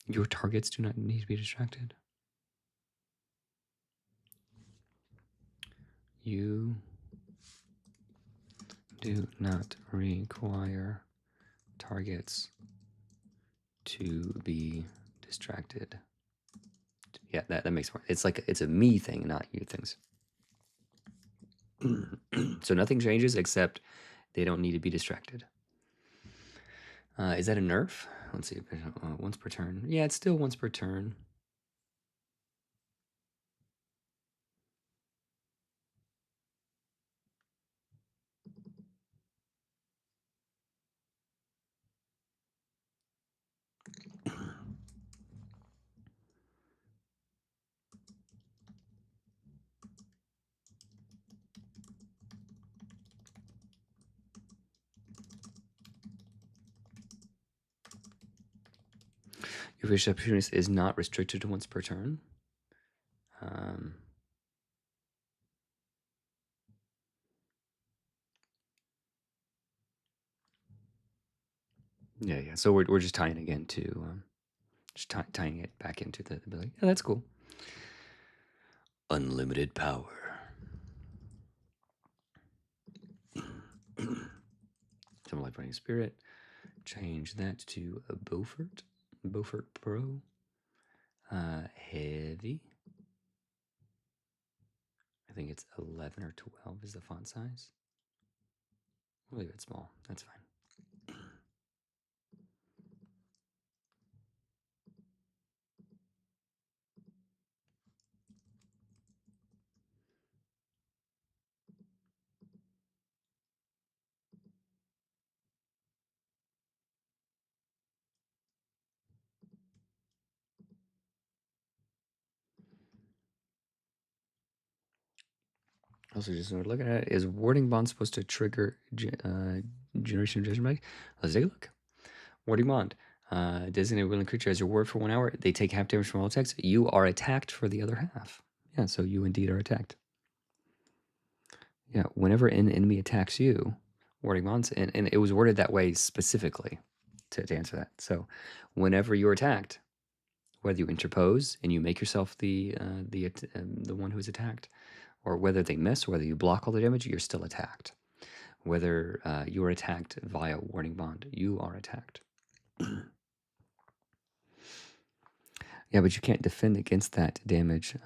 Your targets do not need to be distracted. You do not require targets to be distracted. Yeah, that makes more. It's like it's a me thing, not you things. So nothing changes except they don't need to be distracted. Is that a nerf? Let's see. Once per turn. Yeah, it's still once per turn. Your vicious opportunity is not restricted to once per turn. Yeah. So we're just tying again to just tying it back into the ability. Yeah, that's cool. Unlimited power. Something like Fighting Spirit. Change that to a Beaufort. Beaufort Pro. Heavy. I think it's 11 or 12 is the font size. We'll leave it small. That's fine. Also, just looking at it, is warding bond supposed to trigger generation of judgment? Let's take a look. Warding bond. Designate a willing creature as your ward for 1 hour. They take half damage from all attacks. You are attacked for the other half. Yeah, so you indeed are attacked. Yeah, whenever an enemy attacks you, wording bonds, and it was worded that way specifically to answer that. So, whenever you're attacked, whether you interpose and you make yourself the one who's attacked, or whether they miss, or whether you block all the damage, you're still attacked. Whether you are attacked via warning bond, you are attacked. Yeah, but you can't defend against that damage.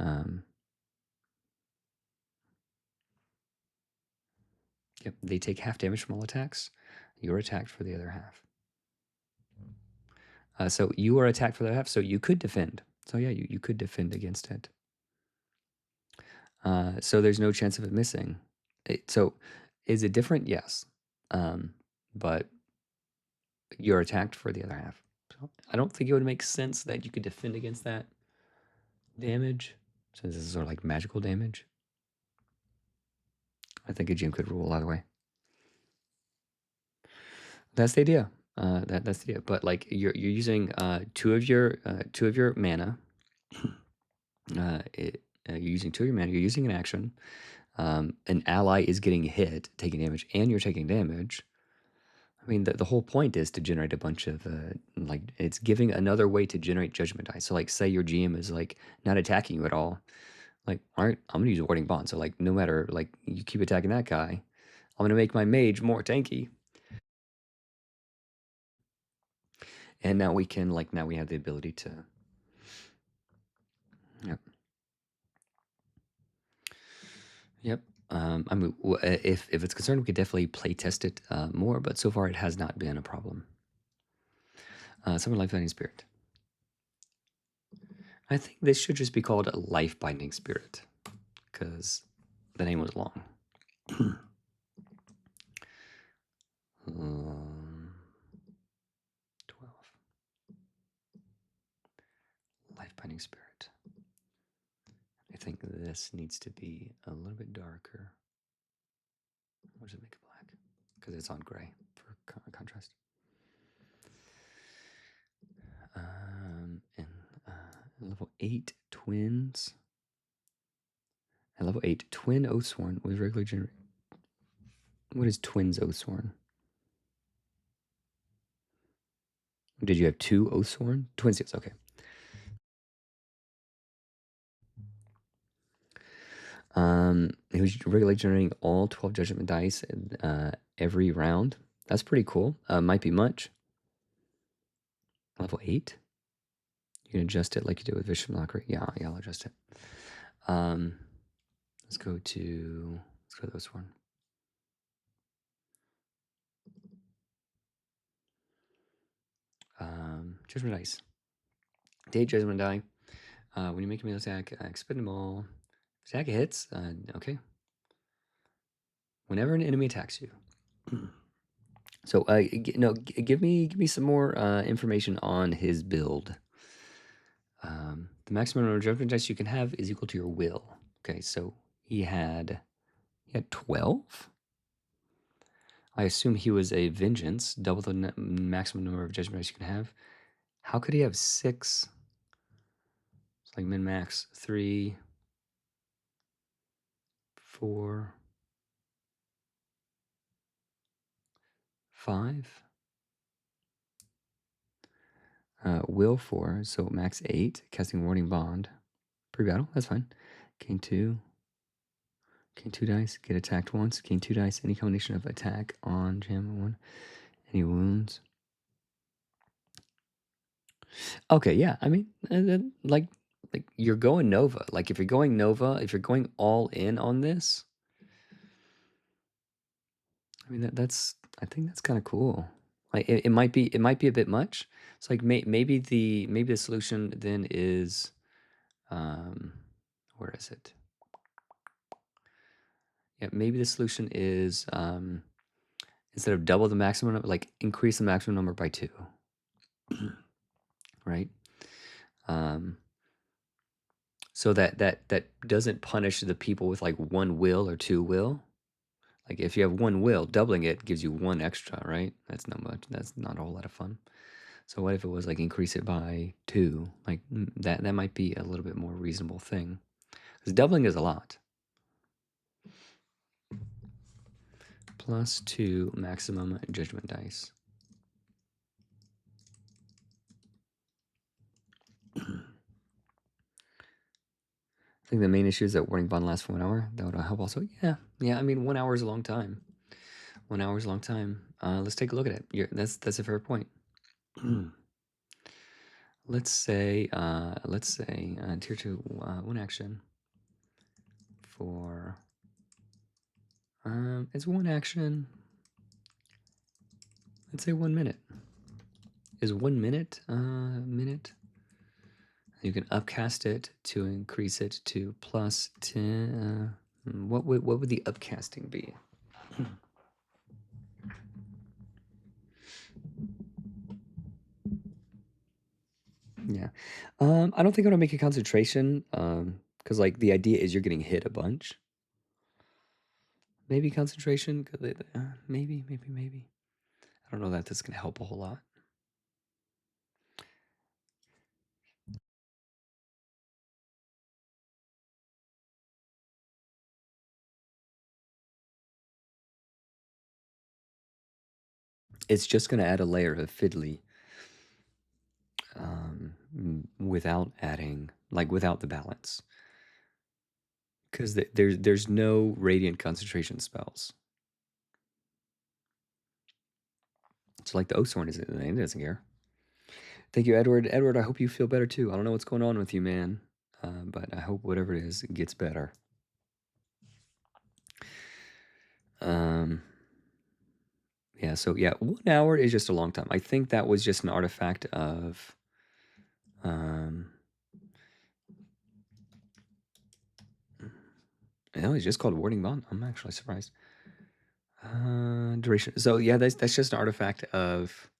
Yep, they take half damage from all attacks. You're attacked for the other half. So you are attacked for the other half, so you could defend. So yeah, you could defend against it. So there's no chance of it missing. So is it different? Yes. But you're attacked for the other half. So I don't think it would make sense that you could defend against that damage, since this is sort of like magical damage. I think a GM could rule either way. That's the idea. That's the idea. But like you're using two of your mana. You're using two of your mana. You're using an action. An ally is getting hit, taking damage, and you're taking damage. I mean, the whole point is to generate a bunch of like it's giving another way to generate judgment dice. So like, say your GM is like not attacking you at all. Like, all right, I'm gonna use a warding bond. So like, no matter like you keep attacking that guy, I'm gonna make my mage more tanky. And now we can like now we have the ability to. Yep. Yep. I mean, if it's concerned, we could definitely play test it more, but so far it has not been a problem. Summon Life Binding Spirit. I think this should just be called a Life Binding Spirit, because the name was long. 12. Life Binding Spirit. I think this needs to be a little bit darker. Or does it make it black? Because it's on gray for contrast. And level 8 twins. At level 8, twin Oathsworn was regularly generated. What is twins Oathsworn? Did you have 2 Oathsworn? Twins, yes, okay. It was regularly generating all 12 judgment dice every round. That's pretty cool. Might be much. Level 8? You can adjust it like you did with Vision Locker. Yeah, I'll adjust it. Let's go to this one. Judgment dice. Day judgment die. When you make a melee attack, expend them all. Attack hits. Okay. Whenever an enemy attacks you. So, give me some more information on his build. The maximum number of judgment dice you can have is equal to your will. Okay, so he had 12. I assume he was a vengeance, double the maximum number of judgment dice you can have. How could he have 6? It's like min max 3, 4, 5. Will 4, so max 8. Casting warning bond. Pre-battle, that's fine. Gain 2. Gain 2 dice. Get attacked once. Gain 2 dice. Any combination of attack on jam 1. Any wounds. Okay, yeah. I mean, like you're going Nova. Like if you're going Nova, if you're going all in on this, I mean I think that's kind of cool. Like it might be a bit much. It's like maybe the solution then is, where is it? Yeah, maybe the solution is instead of double the maximum number, like increase the maximum number by 2. Right? So that doesn't punish the people with like 1 will or 2 will. Like if you have 1 will, doubling it gives you 1 extra, right? That's not much. That's not a whole lot of fun. So what if it was like increase it by 2? Like that might be a little bit more reasonable thing. Because doubling is a lot. plus 2 maximum judgment dice. I think the main issue is that warding bond lasts for 1 hour. That would help also. Yeah. I mean, 1 hour is a long time. 1 hour is a long time. Let's take a look at it. That's a fair point. let's say tier 2 1 action for it's 1 action. Let's say 1 minute. Is 1 minute minute? You can upcast it to increase it to plus 10. What would the upcasting be? Yeah. I don't think I'm gonna make a concentration. Because like the idea is you're getting hit a bunch. Maybe concentration. Maybe. I don't know that that's gonna help a whole lot. It's just gonna add a layer of fiddly. Without adding, like without the balance. Because there's no radiant concentration spells. It's like the Oathsworn it doesn't care. Thank you, Edward. Edward, I hope you feel better too. I don't know what's going on with you, man. But I hope whatever it is, it gets better. Yeah, so yeah, 1 hour is just a long time. I think that was just an artifact of it's just called Warding Bond. I'm actually surprised. Duration. So yeah, that's just an artifact of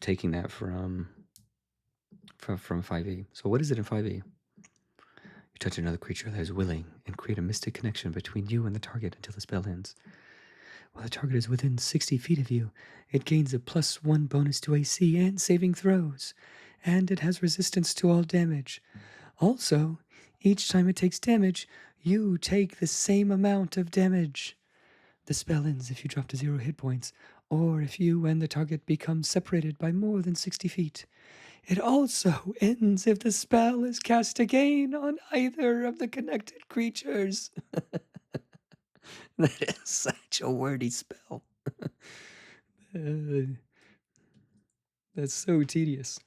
taking that from 5e. So what is it in 5e? You touch another creature that is willing and create a mystic connection between you and the target until the spell ends. While the target is within 60 feet of you, it gains a +1 bonus to AC and saving throws, and it has resistance to all damage. Also, each time it takes damage, you take the same amount of damage. The spell ends if you drop to 0 hit points, or if you and the target become separated by more than 60 feet. It also ends if the spell is cast again on either of the connected creatures. That is such a wordy spell. That's so tedious.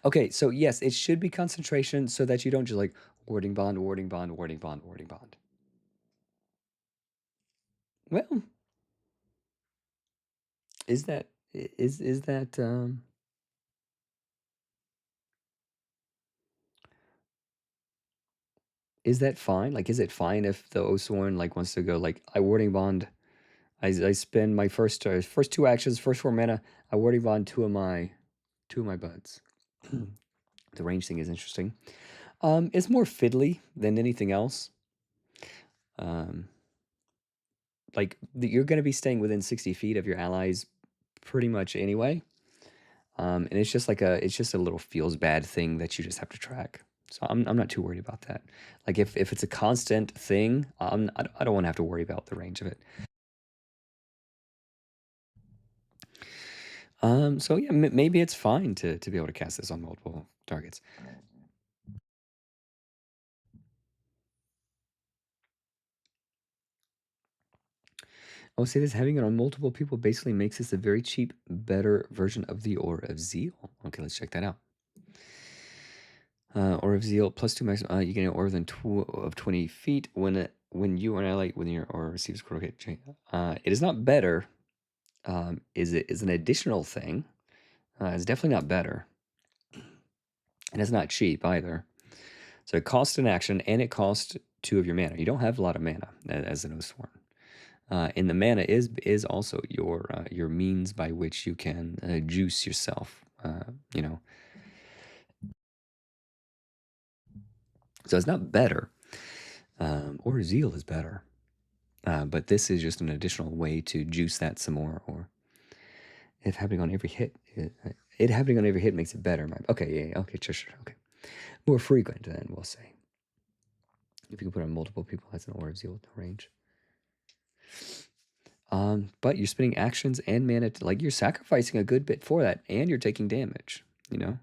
Okay, so yes, it should be concentration so that you don't just like warding bond. Well, is that is that fine? Like, is it fine if the Oathsworn like wants to go like I warding bond? I spend my first 2 actions, first 4 mana. I warding bond 2 of my buds. The range thing is interesting. It's more fiddly than anything else. Like you're going to be staying within 60 feet of your allies pretty much anyway. And it's just like it's just a little feels bad thing that you just have to track. So I'm not too worried about that. Like if it's a constant thing, I don't want to have to worry about the range of it. So yeah, maybe it's fine to be able to cast this on multiple targets. Oh, see this, having it on multiple people basically makes this a very cheap, better version of the Aura of Zeal. Okay, let's check that out. Aura of Zeal +2 maximum. You get an aura within 20 feet when you annihilate when your aura receives critical hit. It is not better. Is an additional thing. It's definitely not better, and it's not cheap either. So it costs an action, and it costs 2 of your mana. You don't have a lot of mana as an Oathsworn. And the mana is also your means by which you can juice yourself. You know. So it's not better. Or Zeal is better. But this is just an additional way to juice that some more. Or if happening on every hit, it happening on every hit makes it better. Okay, yeah, okay, sure, okay. More frequent, then we'll say. If you can put on multiple people, that's an Aura of Zeal with no range. But you're spending actions and mana, like you're sacrificing a good bit for that, and you're taking damage. You know.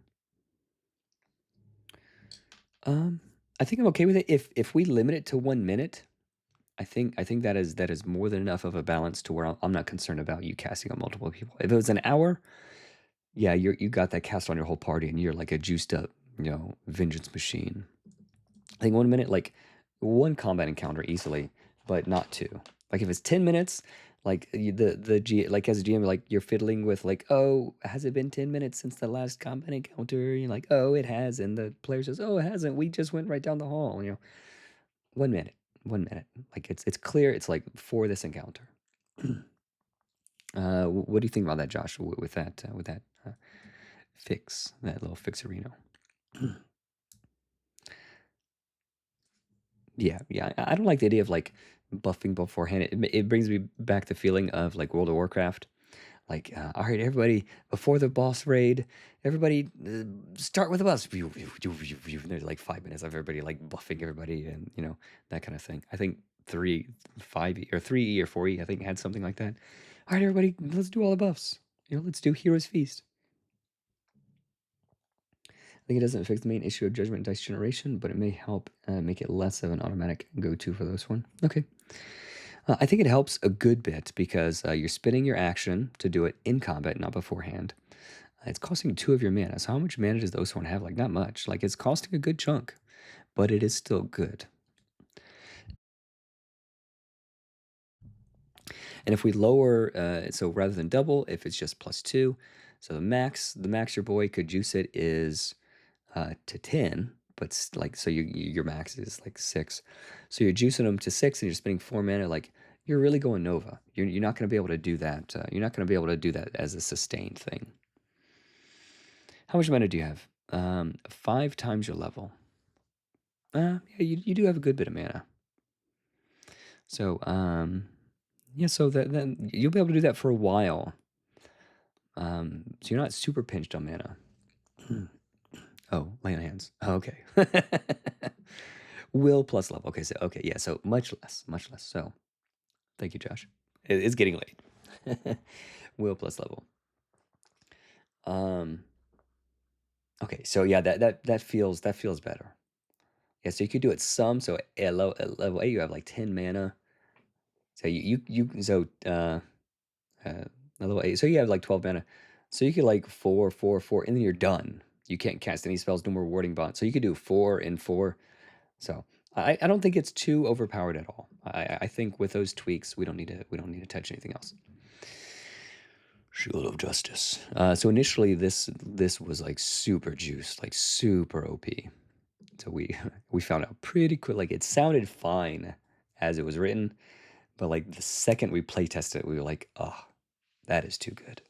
Um, I think I'm okay with it. If we limit it to 1 minute, I think that is more than enough of a balance to where I'm not concerned about you casting on multiple people. If it was an hour, yeah, you got that cast on your whole party, and you're like a juiced up, vengeance machine. I think 1 minute, like one combat encounter easily, but not two. Like if it's 10 minutes, like like as a GM, like you're fiddling with like, oh, has it been 10 minutes since the last combat encounter? You're like, oh, it has, and the player says, oh, it hasn't. We just went right down the hall. 1 minute, 1 minute. Like it's clear. It's like for this encounter. What do you think about that, Josh? With that fix, that little fixerino? Yeah, yeah. I don't like the idea of like buffing beforehand. It brings me back the feeling of like World of Warcraft. Like, all right, everybody, before the boss raid, everybody start with a buff. There's like 5 minutes of everybody like buffing everybody, and that kind of thing. I think 3E or 4E, I think had something like that. All right, everybody, let's do all the buffs. Let's do Heroes Feast. I think it doesn't fix the main issue of judgment dice generation, but it may help make it less of an automatic go-to for this one. Okay. I think it helps a good bit because you're spending your action to do it in combat, not beforehand. It's costing 2 of your mana. So how much mana does those one have? Like not much. Like it's costing a good chunk, but it is still good. And if we lower, so rather than double, if it's just +2, so the max your boy could juice it is to 10, but like so your max is like 6. So you're juicing them to 6 and you're spending 4 mana. Like you're really going Nova. You're not going to be able to do that. You're not going to be able to do that as a sustained thing. How much mana do you have? 5 times your level. Yeah, you do have a good bit of mana. So yeah, so then you'll be able to do that for a while. So you're not super pinched on mana. Oh, lay on hands. Oh, okay. Will plus level. Okay, so yeah, so much less, much less. So thank you, Josh. It's getting late. Will plus level. Um. Okay, so yeah, that feels better. Yeah, so you could do it some. So at level 8, you have like 10 mana. So uh, level 8. So you have like 12 mana. So you could like 4, 4, 4, and then you're done. You can't cast any spells, no more warding bond. So you could do 4 and 4. So I don't think it's too overpowered at all. I think with those tweaks, we don't need to touch anything else. Shield of Justice. So initially, this was like super juiced, like super OP. So we found out pretty quick. Like it sounded fine as it was written, but like the second we play tested it, we were like, oh, that is too good.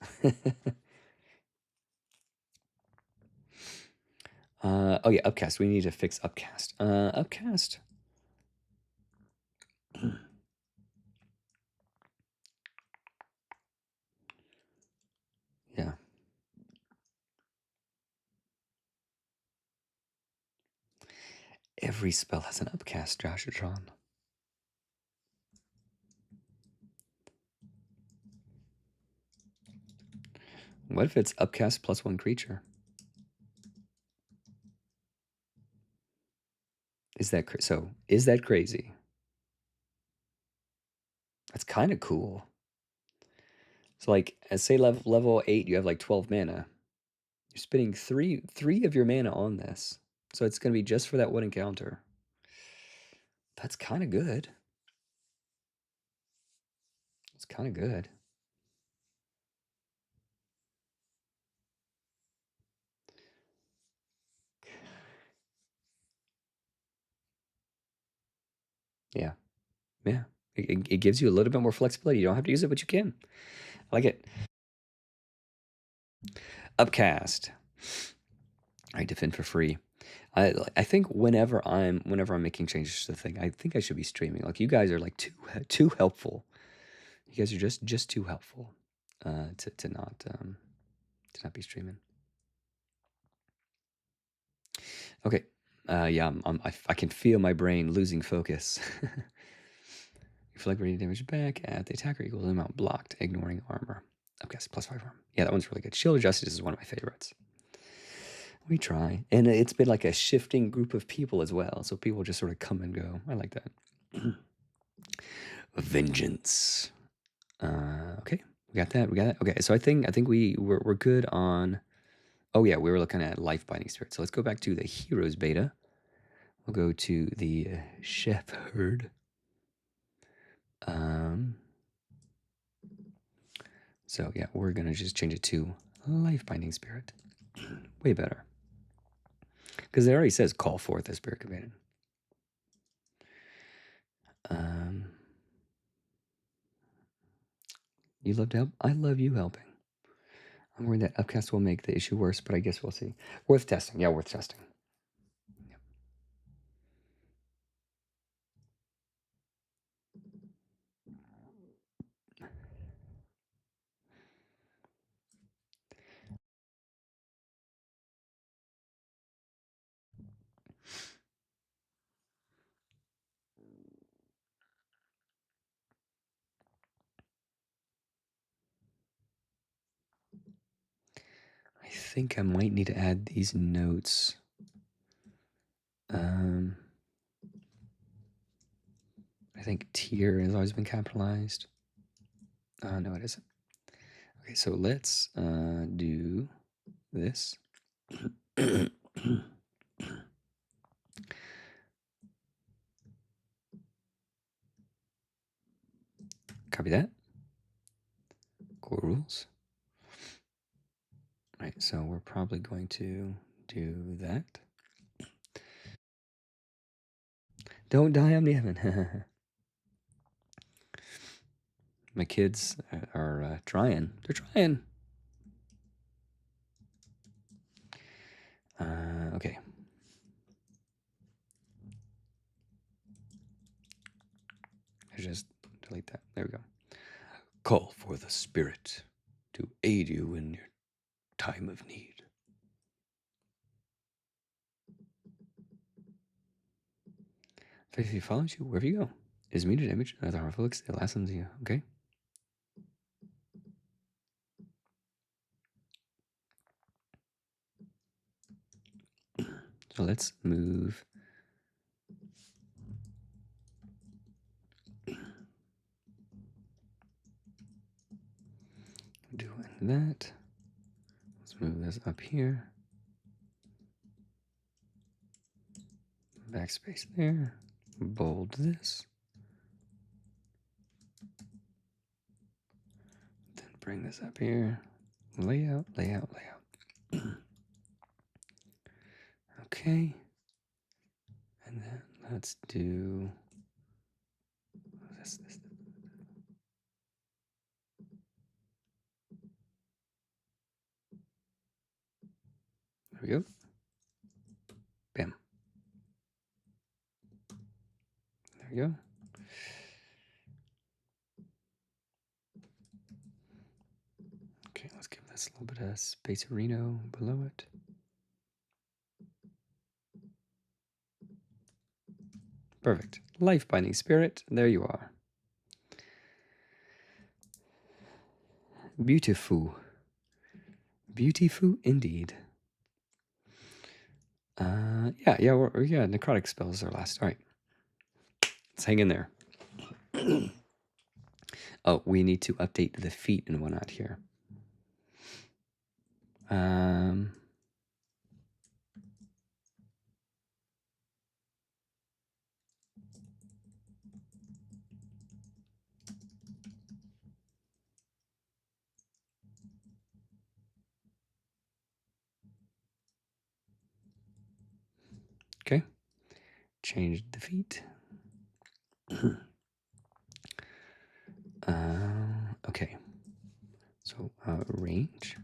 Oh yeah, upcast. We need to fix upcast. Upcast. Yeah. Every spell has an upcast, Joshua. What if it's upcast plus 1 creature? Is that so? Is that crazy? That's kind of cool. So like, say level 8, you have like 12 mana. You're spending three of your mana on this, so it's gonna be just for that one encounter. That's kind of good. It's kind of good. Yeah, yeah. It gives you a little bit more flexibility. You don't have to use it, but you can. I like it. Upcast. All right, defend for free. I think whenever I'm making changes to the thing, I think I should be streaming. Like you guys are like too helpful. You guys are just too helpful to not be streaming. Okay. Yeah, I can feel my brain losing focus. Inflict radiant damage back at the attacker equals the amount blocked, ignoring armor. Okay, so +5 armor. Yeah, that one's really good. Shield of Justice is one of my favorites. We try. And it's been like a shifting group of people as well. So people just sort of come and go. I like that. Vengeance. Okay. We got that. We got that. Okay. So I think we're good on. Oh yeah, we were looking at life binding spirit. So let's go back to the heroes beta. We'll go to the shepherd. So yeah, we're gonna just change it to life binding spirit. Way better. Because it already says call forth a spirit companion. You love to help? I love you helping. I'm worried that upcast will make the issue worse, but I guess we'll see. Worth testing. Yeah, worth testing. Yep. I think I might need to add these notes. I think tier has always been capitalized. No, it isn't. Okay, so let's do this. Copy that. Core rules. Right, so we're probably going to do that. Don't die, I'm heaven. My kids are trying. They're trying. Okay. I just delete that. There we go. Call for the spirit to aid you in your time of need. If he follows you wherever you go, is immune to damage, another harmful looks, it lasts you. Okay. So let's move. Doing that. Let's move this up here. Backspace there. Bold this. Then bring this up here. Layout, layout, layout. Okay. And then let's do this. There we go. Bam. There we go. Okay, let's give this a little bit of space Reno below it. Perfect. Life binding spirit. There you are. Beautiful. Beautiful indeed. Yeah, necrotic spells are last. All right. Let's hang in there. Oh, we need to update the feet and whatnot here. Okay. Change the feet. Okay. So range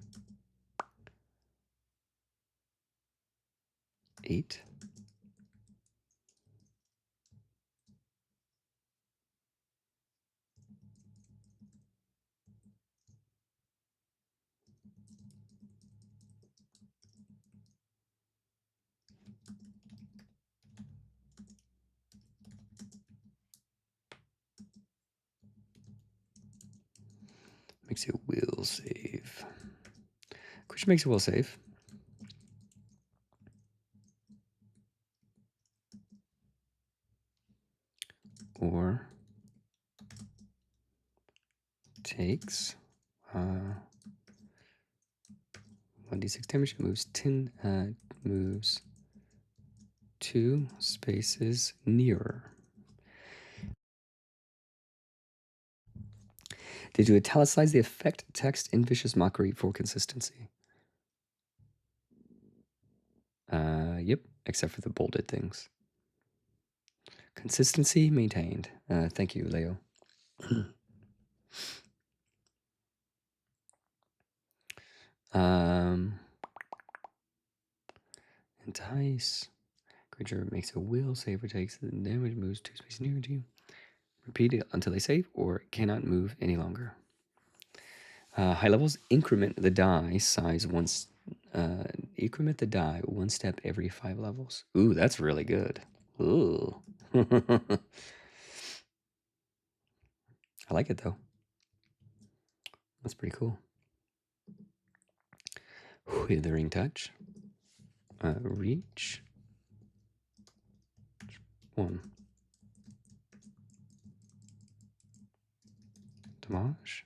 8. Makes a will save. Creature makes a will save. Or takes 1d6 damage. Moves 2 spaces nearer. Did you italicize the effect text in Vicious Mockery for consistency? Yep, except for the bolded things. Consistency maintained. Thank you, Leo. Entice. Creature makes a will save or takes the damage, moves 2 spaces nearer to you. Repeat it until they save or cannot move any longer. High levels increment the die size once. Increment the die 1 step every 5 levels. Ooh, that's really good. Ooh. I like it though. That's pretty cool. Withering touch. Reach. 1. Damage.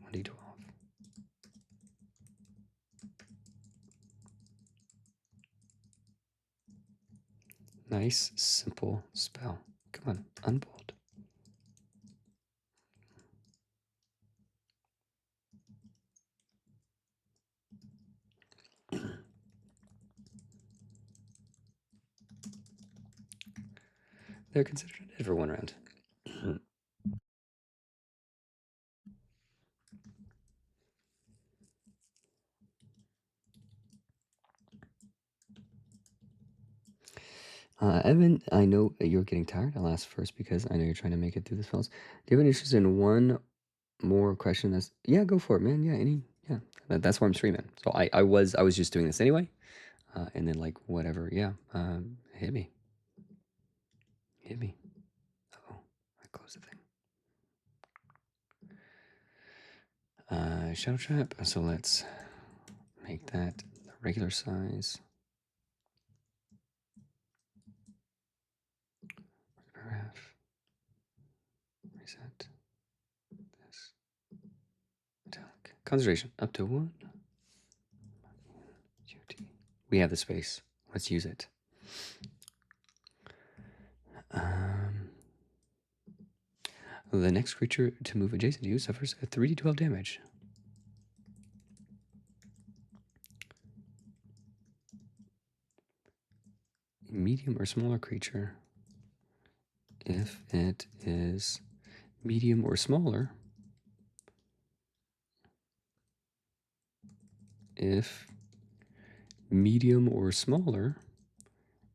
1d12. Nice, simple spell. Come on, unbold. They're considered dead for 1 round. Evan, I know you're getting tired. I'll ask first because I know you're trying to make it through the spells. Do you have any interest in one more question? That's yeah, go for it, man. Yeah. That's why I'm streaming. So I was just doing this anyway, and then like whatever. Yeah, hit me. Oh, I closed the thing. Shadow trap. So let's make that the regular size. Paragraph. Reset. This. Metallic. Concentration up to 1. We have the space. Let's use it. The next creature to move adjacent to you suffers a 3d12 damage. Medium or smaller creature. If it is medium or smaller,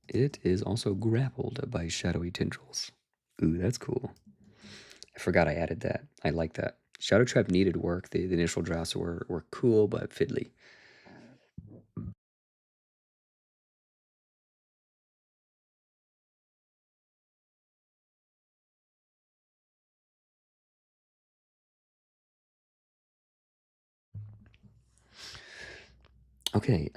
it is also grappled by shadowy tendrils. Ooh, that's cool. I forgot I added that. I like that. Shadow Trap needed work. The initial drafts were cool but fiddly. Okay,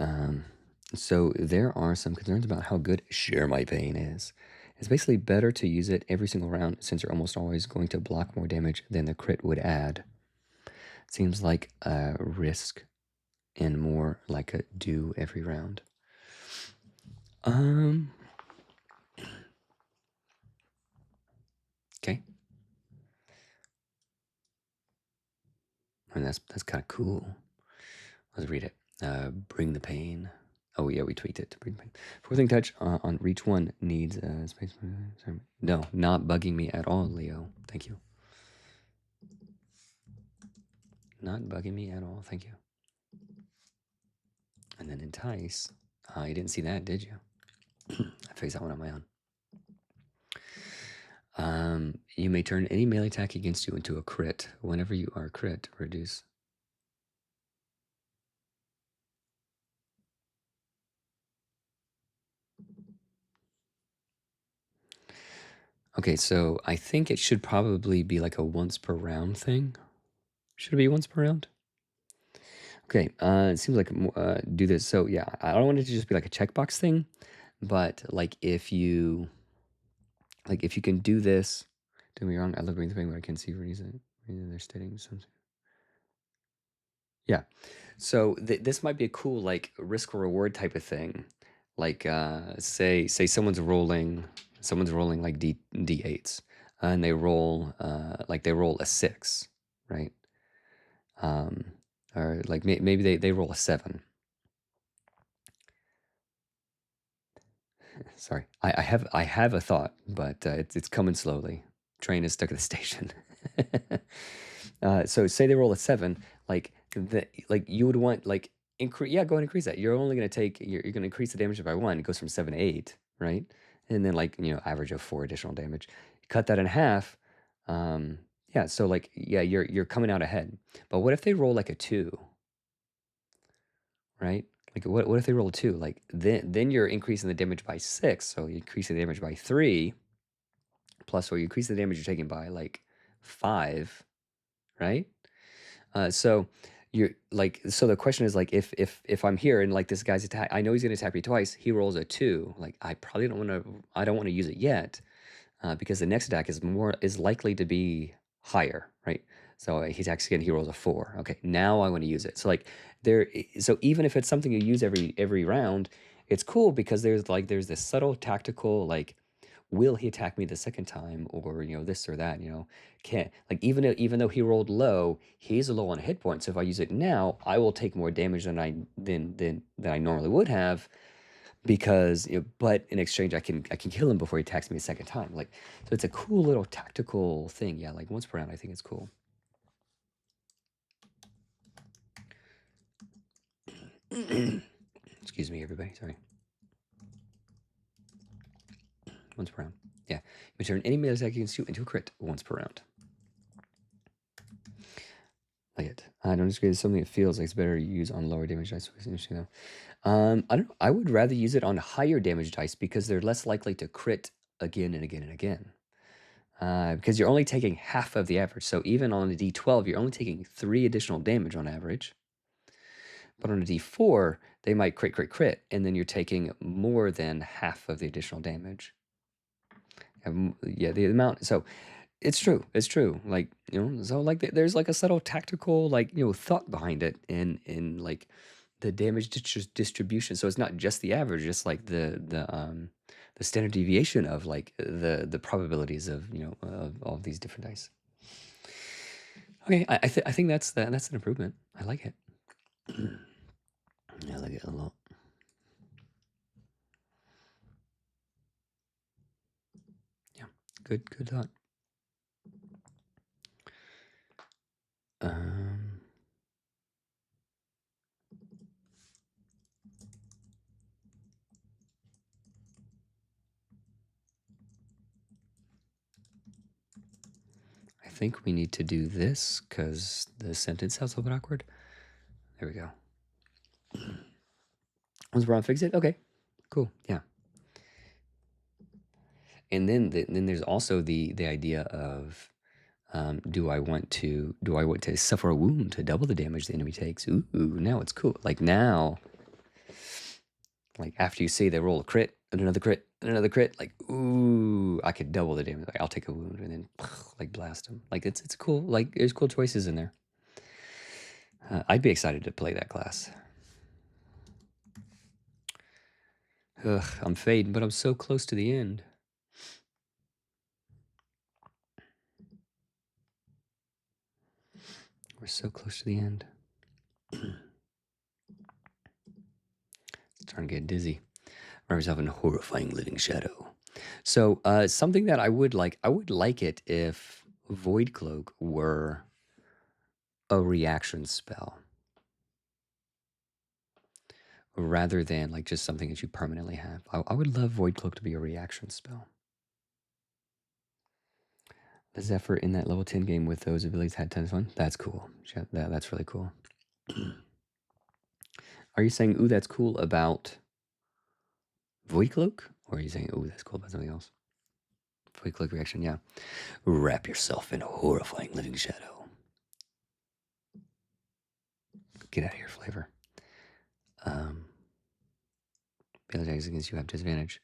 so there are some concerns about how good Share My Pain is. It's basically better to use it every single round since you're almost always going to block more damage than the crit would add. Seems like a risk and more like a do every round. Okay. And that's kind of cool. Let's read it. Bring the pain. Oh yeah, we tweaked it to bring the pain. Forcing touch on reach 1 needs space. No, not bugging me at all, Leo. Thank you. Not bugging me at all. Thank you. And then entice. You didn't see that, did you? I fixed that one on my own. You may turn any melee attack against you into a crit. Whenever you are crit, reduce. Okay, so I think it should probably be like a once per round thing. Should it be once per round? Okay, it seems like do this. So yeah, I don't want it to just be like a checkbox thing, but like if you can do this, don't me wrong. I love reading the thing, but I can't see reason they're stating something. Yeah, so this might be a cool like risk or reward type of thing. Like say someone's rolling like d8s, and they roll a 6, right? Um, or like maybe they roll a 7. Sorry, I have a thought, but it's coming slowly. Train is stuck at the station. So say they roll a 7, like you would want like increase. Yeah, go and increase that. You're only going to you're going to increase the damage by 1. It goes from 7 to 8, right? And then like average of 4 additional damage. Cut that in half. Yeah, so like yeah, you're coming out ahead. But what if they roll like a 2? Right? Like what if they roll a 2? Like then you're increasing the damage by 6, so you increase the damage by 3, plus or you increase the damage you're taking by like 5, right? So you're like so the question is like if I'm here and like this guy's attack, I know he's gonna attack me twice, he rolls a 2, like I don't want to use it yet, because the next attack is likely to be higher, right? So he attacks again, he rolls a 4. Okay, now I want to use it. So like so even if it's something you use every round, it's cool because there's this subtle tactical like, will he attack me the second time, or this or that, can't like even though he rolled low, he's low on hit points. So if I use it now, I will take more damage than I normally would have, because but in exchange I can kill him before he attacks me a second time. Like, so it's a cool little tactical thing. Yeah, like once per round, I think it's cool. Excuse me, everybody. Sorry. Once per round. Yeah, you turn any melee attack against you into a crit once per round. Like it. I don't disagree. It's something that feels like it's better to use on lower damage dice. I don't know. I would rather use it on higher damage dice because they're less likely to crit again and again and again. Because you're only taking half of the average. So even on a D12, you're only taking 3 additional damage on average. But on a D4, they might crit, crit, crit, and then you're taking more than half of the additional damage. Yeah, the amount. So it's true. It's true. Like, so like there's like a subtle tactical like, thought behind it in like the damage distribution. So it's not just the average, just like the standard deviation of like the probabilities of, of all these different dice. Okay, I think that's an improvement. I like it. I like it a lot. Yeah, good thought. Um, I think we need to do this because the sentence sounds a little bit awkward. There we go. Once we're on fix it, okay, cool, yeah. And then there's also the idea of, do I want to suffer a wound to double the damage the enemy takes? Ooh, now it's cool. Like now, like after you see they roll a crit and another crit and another crit, like ooh, I could double the damage. Like I'll take a wound and then like blast them. Like it's cool. Like there's cool choices in there. I'd be excited to play that class. Ugh, I'm fading, but I'm so close to the end. We're so close to the end. Starting to get dizzy. Remember myself in a horrifying living shadow. So something that I would like it if Void Cloak were a reaction spell, rather than like just something that you permanently have. I would love Void Cloak to be a reaction spell. The Zephyr in that level 10 game with those abilities had tons of fun. That's cool. That's really cool. Are you saying, ooh, that's cool about Void Cloak? Or are you saying, ooh, that's cool about something else? Void Cloak reaction, yeah. Wrap yourself in a horrifying living shadow. Get out of here, flavor. Melee attacks against you have disadvantage.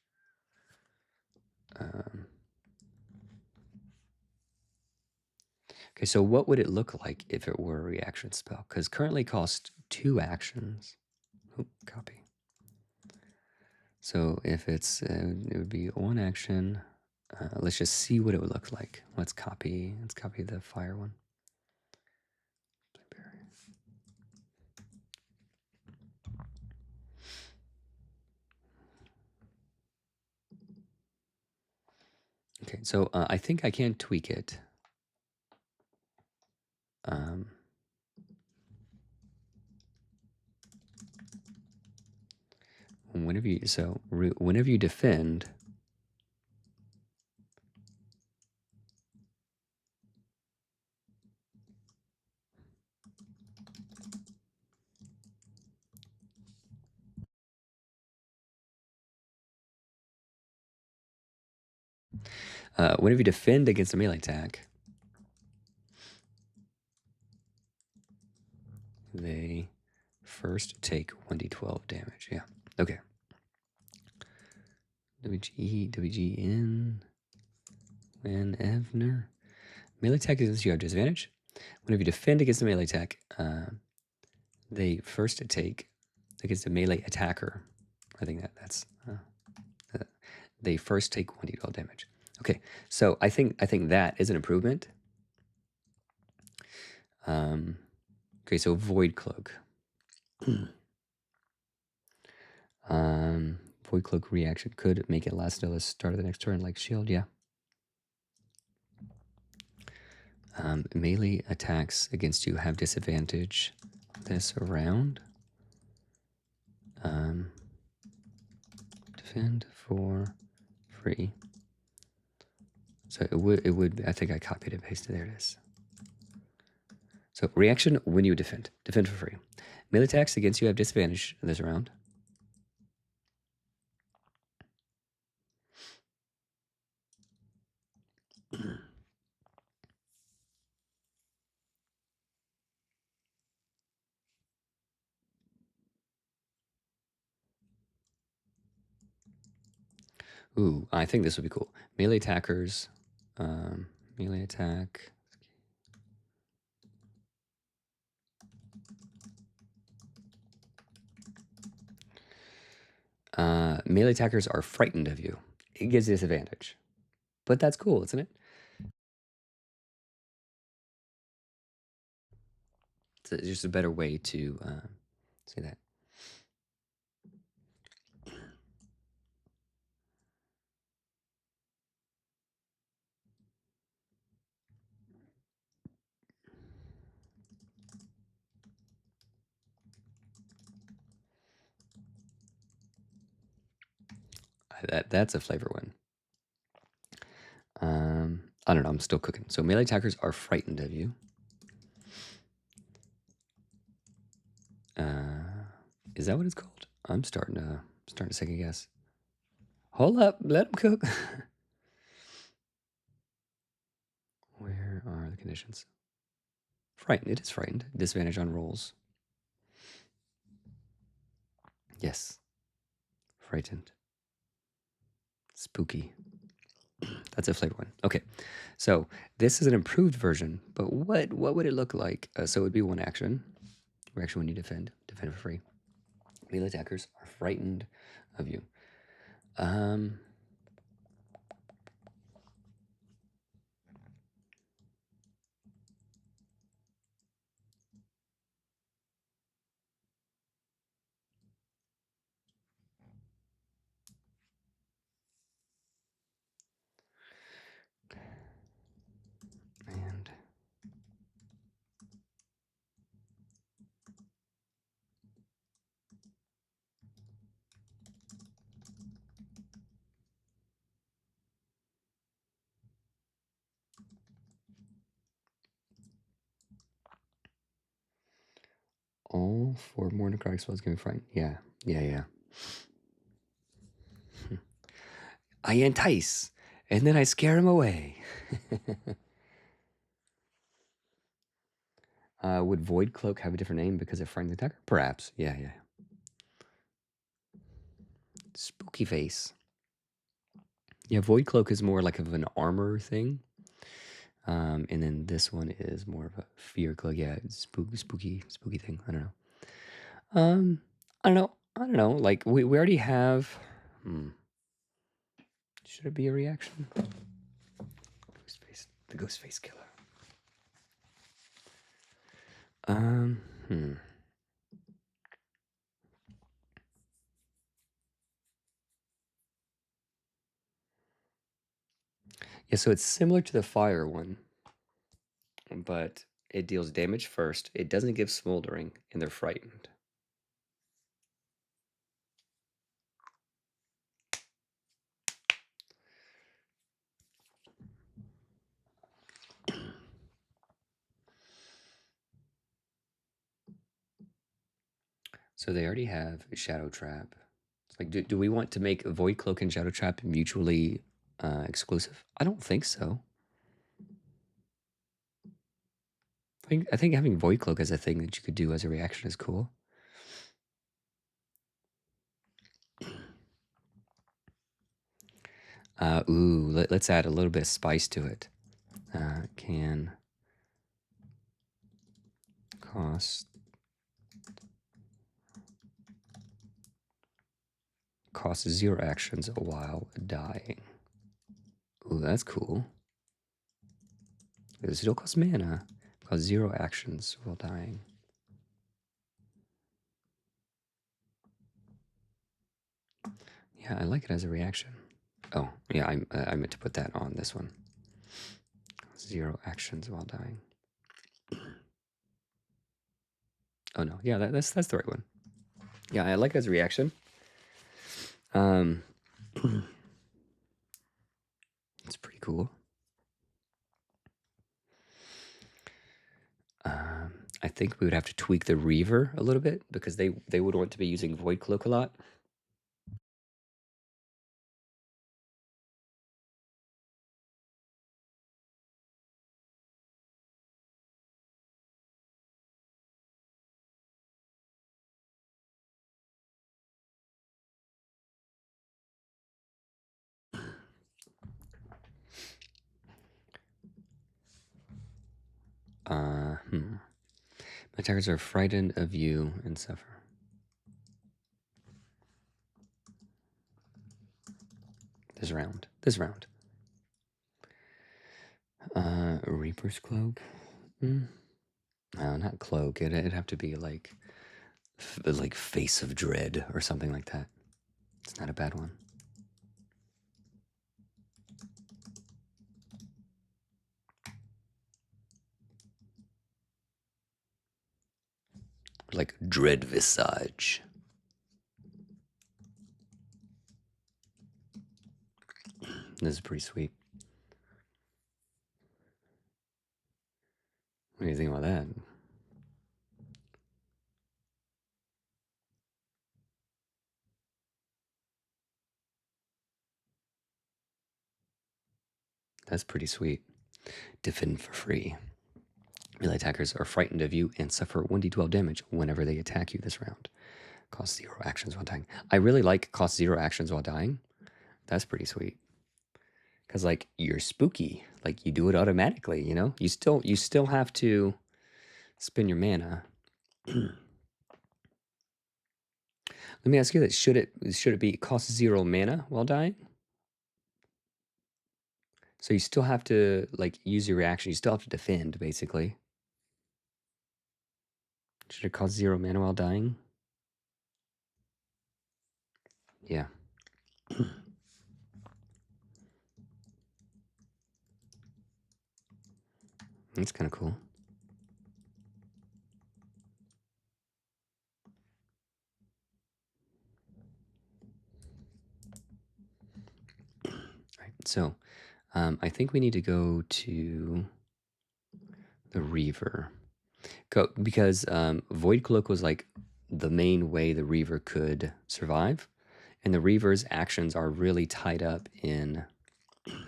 Okay, so what would it look like if it were a reaction spell? Because currently costs 2 actions. Oop, copy. So if it's, it would be 1 action. Let's just see what it would look like. Let's copy the fire one. Okay, so I think I can tweak it. Whenever you defend, whenever you defend against a melee attack, they first take 1d12 damage. Yeah. Okay. WGN, whenever. Melee attack against you have disadvantage. Whenever you defend against a melee attack, they first take against a melee attacker. I think that's they first take 1d12 damage. Okay, so I think that is an improvement. Okay, so Void Cloak. Void Cloak reaction could make it last till the start of the next turn, like Shield, yeah. Melee attacks against you have disadvantage this round. Defend for free. So it would, I think I copied and pasted, there it is. So reaction when you defend for free. Melee attacks against you have disadvantage this round. Ooh, I think this would be cool. Melee attackers, melee attack. Melee attackers are frightened of you. It gives disadvantage. But that's cool, isn't it? It's just a better way to say that. That's a flavor one. I don't know, I'm still cooking. So melee attackers are frightened of you. Is that what it's called? I'm starting to second guess. Hold up, let them cook. Where are the conditions? Frightened, it is frightened. Disadvantage on rolls. Yes. Frightened. Spooky. That's a flavor one. Okay, so this is an improved version, but what would it look like? So it would be 1 action. Reaction when you defend for free. Melee attackers are frightened of you. And all 4 more necrotic spells can be frightened. Yeah. I entice, and then I scare him away. Would Void Cloak have a different name because it frightens the attacker? Perhaps. Yeah, yeah. Spooky face. Yeah, Void Cloak is more like of an armor thing. And then this one is more of a fear cloak. Yeah, spooky thing. I don't know. I don't know. I don't know. Like we already have. Should it be a reaction? Ghostface, the Ghostface killer. Hmm. Yeah, so it's similar to the fire one, but it deals damage first. It doesn't give smoldering, and they're frightened. So they already have Shadow Trap. It's like, do we want to make Void Cloak and Shadow Trap mutually exclusive? I don't think so. I think having Void Cloak as a thing that you could do as a reaction is cool. Let's add a little bit of spice to it. Can cost 0 actions while dying. Ooh, that's cool. It still costs mana. Costs 0 actions while dying. Yeah, I like it as a reaction. Oh, yeah, I meant to put that on this one. 0 actions while dying. Oh no, yeah, that's the right one. Yeah, I like it as a reaction. It's pretty cool. I think we would have to tweak the Reaver a little bit because they would want to be using Void Cloak a lot. Attackers are frightened of you and suffer. This round. Reaper's Cloak? No, not Cloak. It'd have to be like Face of Dread or something like that. It's not a bad one. Like Dread Visage. This is pretty sweet. What do you think about that? That's pretty sweet. Defend for free. Melee attackers are frightened of you and suffer 1d12 damage whenever they attack you this round. Cost 0 actions while dying. I really like cost 0 actions while dying. That's pretty sweet. Cause like you're spooky. Like you do it automatically, you know? You still have to spend your mana. Let me ask you this. Should it be cost 0 mana while dying? So you still have to like use your reaction. You still have to defend, basically. Should it cost 0 mana while dying? Yeah. That's kind of cool. Right. So I think we need to go to the Reaver. Because Void Cloak was like the main way the Reaver could survive. And the Reaver's actions are really tied up in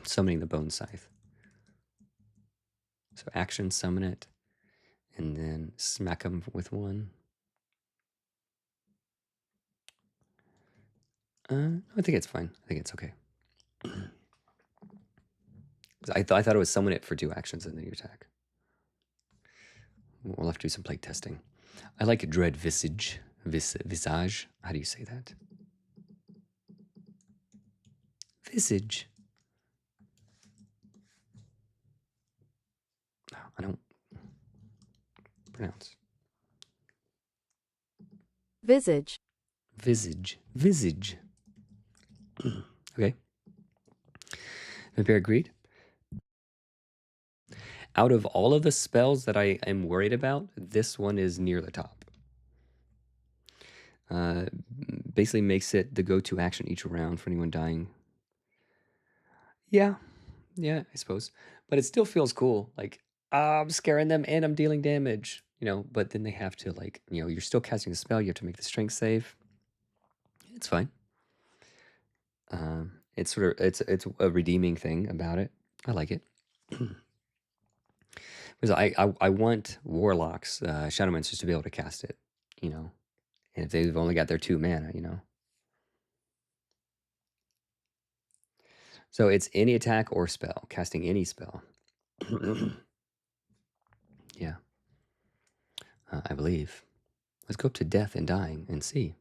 summoning the Bone Scythe. So action, summon it, and then smack them with one. I think it's fine. I think it's okay. I thought it was summon it for 2 actions and then you attack. We'll have to do some play testing. I like Dread Visage. Visage. How do you say that? Visage. I don't pronounce. Visage. Visage. Visage. Okay. Vampire agreed. Out of all of the spells that I am worried about, this one is near the top. Basically makes it the go-to action each round for anyone dying. Yeah, I suppose. But it still feels cool. Like, I'm scaring them and I'm dealing damage, but then they have to, like, you're still casting a spell. You have to make the strength save. It's fine. It's sort of, it's a redeeming thing about it. I like it. Because I want warlocks, shadowmancers to be able to cast it, and if they've only got their 2 mana, So it's any attack or spell, casting any spell. Yeah, I believe. Let's go up to death and dying and see.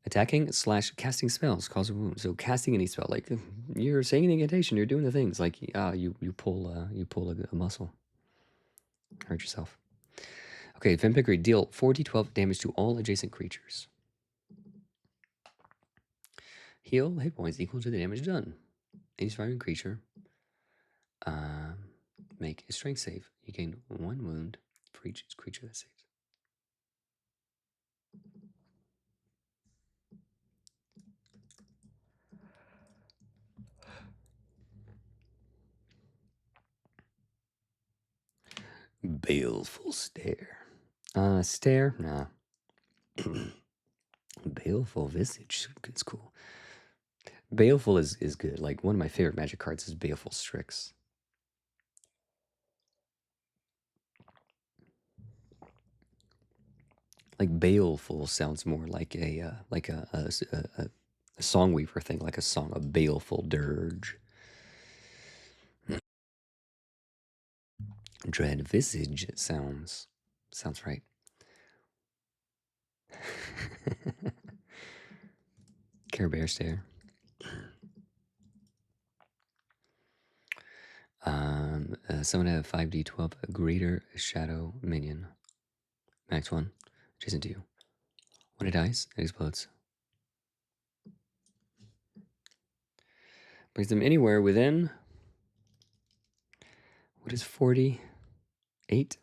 Attacking / casting spells cause a wound. So casting any spell, like you're saying an incantation, you're doing the things like you pull a muscle, hurt yourself. Okay, Vampire deal 4d12 damage to all adjacent creatures. Heal hit points equal to the damage done. Any surviving creature make a strength save. You gain 1 wound for each creature that saves. Baleful stare. Stare? Nah. Baleful visage. It's cool. Baleful is good. Like, one of my favorite magic cards is Baleful Strix. Like, baleful sounds more like a Songweaver thing, like a song, a baleful dirge. Dread visage sounds right. Care Bear stare. Someone have 5d12 a greater shadow minion. Max 1. Adjacent to you. When it dies, it explodes. Place them anywhere within. What is 40? 8?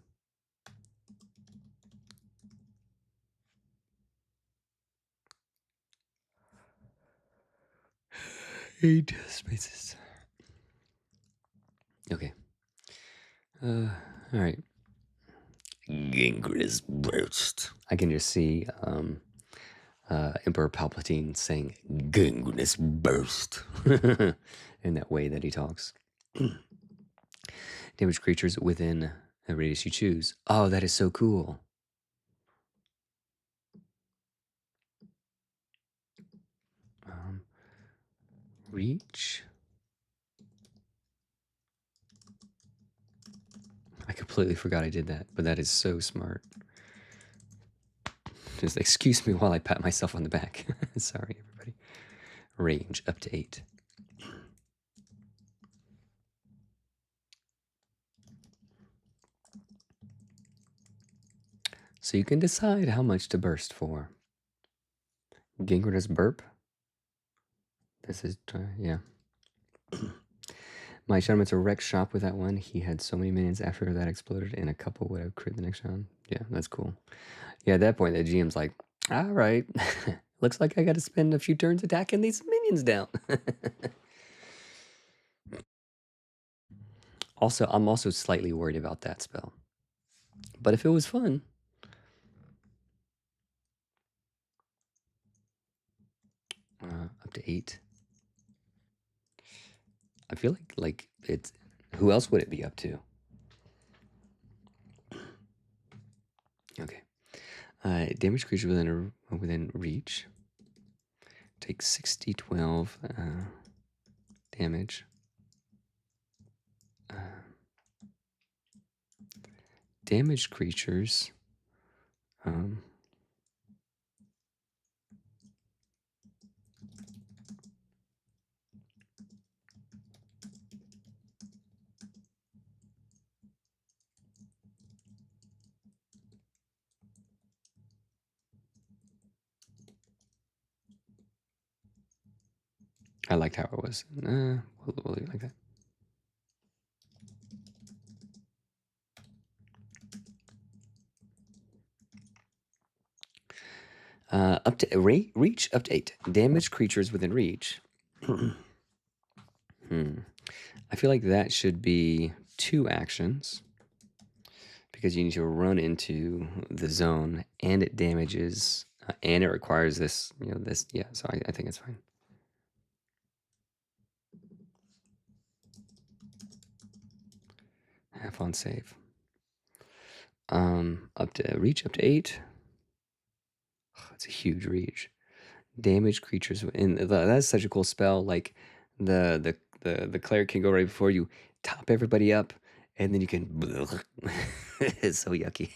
8 spaces. Okay. Alright. Gingras burst. I can just see Emperor Palpatine saying Gingras burst in that way that he talks. Damage creatures within a radius you choose. Oh, that is so cool. Reach. I completely forgot I did that, but that is so smart. Just excuse me while I pat myself on the back. Sorry, everybody. Range up to 8. So you can decide how much to burst for. Gingras burp. This is, yeah. My Shadowman's a wreck shop with that one. He had so many minions after that exploded, and a couple would have crit the next round. Yeah, that's cool. Yeah, at that point, the GM's like, all right, looks like I got to spend a few turns attacking these minions down. Also, I'm also slightly worried about that spell. But if it was fun, up to 8. I feel like it's, who else would it be up to? Okay. Damage creature within reach. Take 6d12 damage. Damaged creatures. I liked how it was. We'll leave it like that. Up to reach up to 8. Damaged creatures within reach. I feel like that should be 2 actions because you need to run into the zone, and it damages, and it requires this. This. Yeah. So I think it's fine. Half on save. Up to reach up to 8. It's a huge reach. Damage creatures, and that's such a cool spell. Like the cleric can go right before you, top everybody up, and then you can. It's so yucky.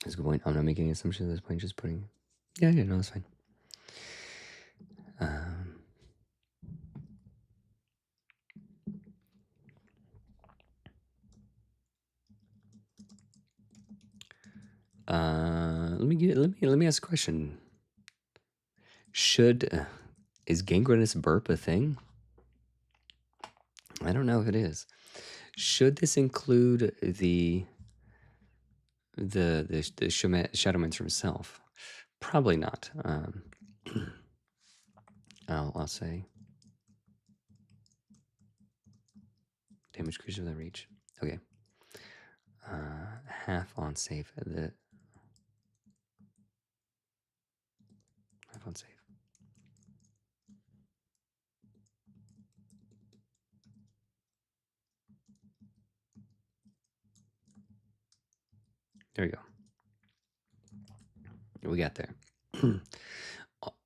That's a good point. I'm not making any assumptions at this point. Just putting. Yeah, no, that's fine. Let me ask a question. Is gangrenous burp a thing? I don't know if it is. Should this include the Shadowmancer himself? Probably not. I'll say damage creature within reach. Okay. Half on save. Half on save. There we go. We got there.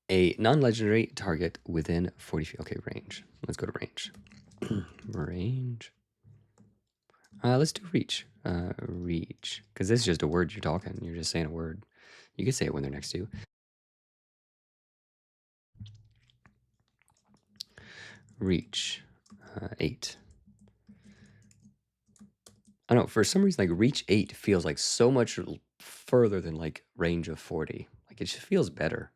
A non-legendary target within 40 feet. Okay, range. Let's go to range. Range. Let's do reach. Reach. Because this is just a word you're talking. You're just saying a word. You can say it when they're next to you. Reach. 8. I don't know. For some reason, like reach 8 feels like so much further than like range of 40. Like it just feels better.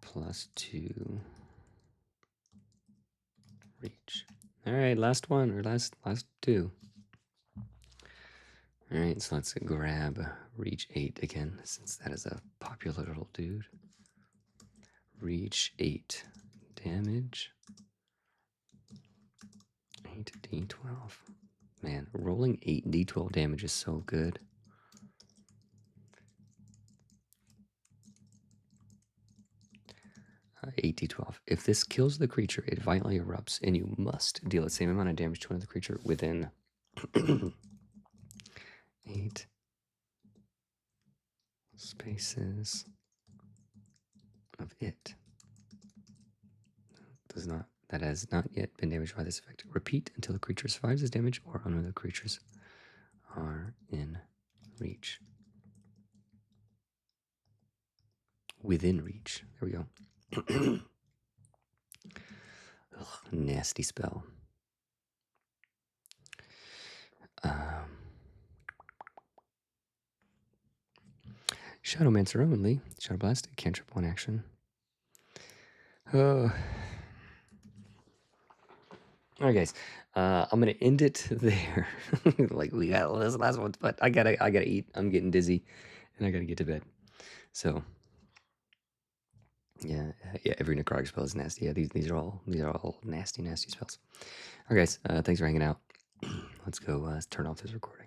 +2 reach. All right, last one or last 2. All right, so let's grab reach 8 again, since that is a popular little dude. Reach 8 damage. 8d12. Man, rolling 8d12 damage is so good. 8d12. If this kills the creature, it violently erupts, and you must deal the same amount of damage to another creature within 8 spaces of it. That has not yet been damaged by this effect. Repeat until the creature survives this damage or until the creatures are in reach. Within reach. There we go. Ugh, nasty spell. Shadowmancer only. Shadow Blast. Cantrip 1 action. All right, guys. I'm gonna end it there. Like we got this last one, but I gotta eat. I'm getting dizzy, and I gotta get to bed. So yeah, yeah. Every necrotic spell is nasty. Yeah, these are all nasty, nasty spells. All right, guys. Thanks for hanging out. Let's go turn off this recording.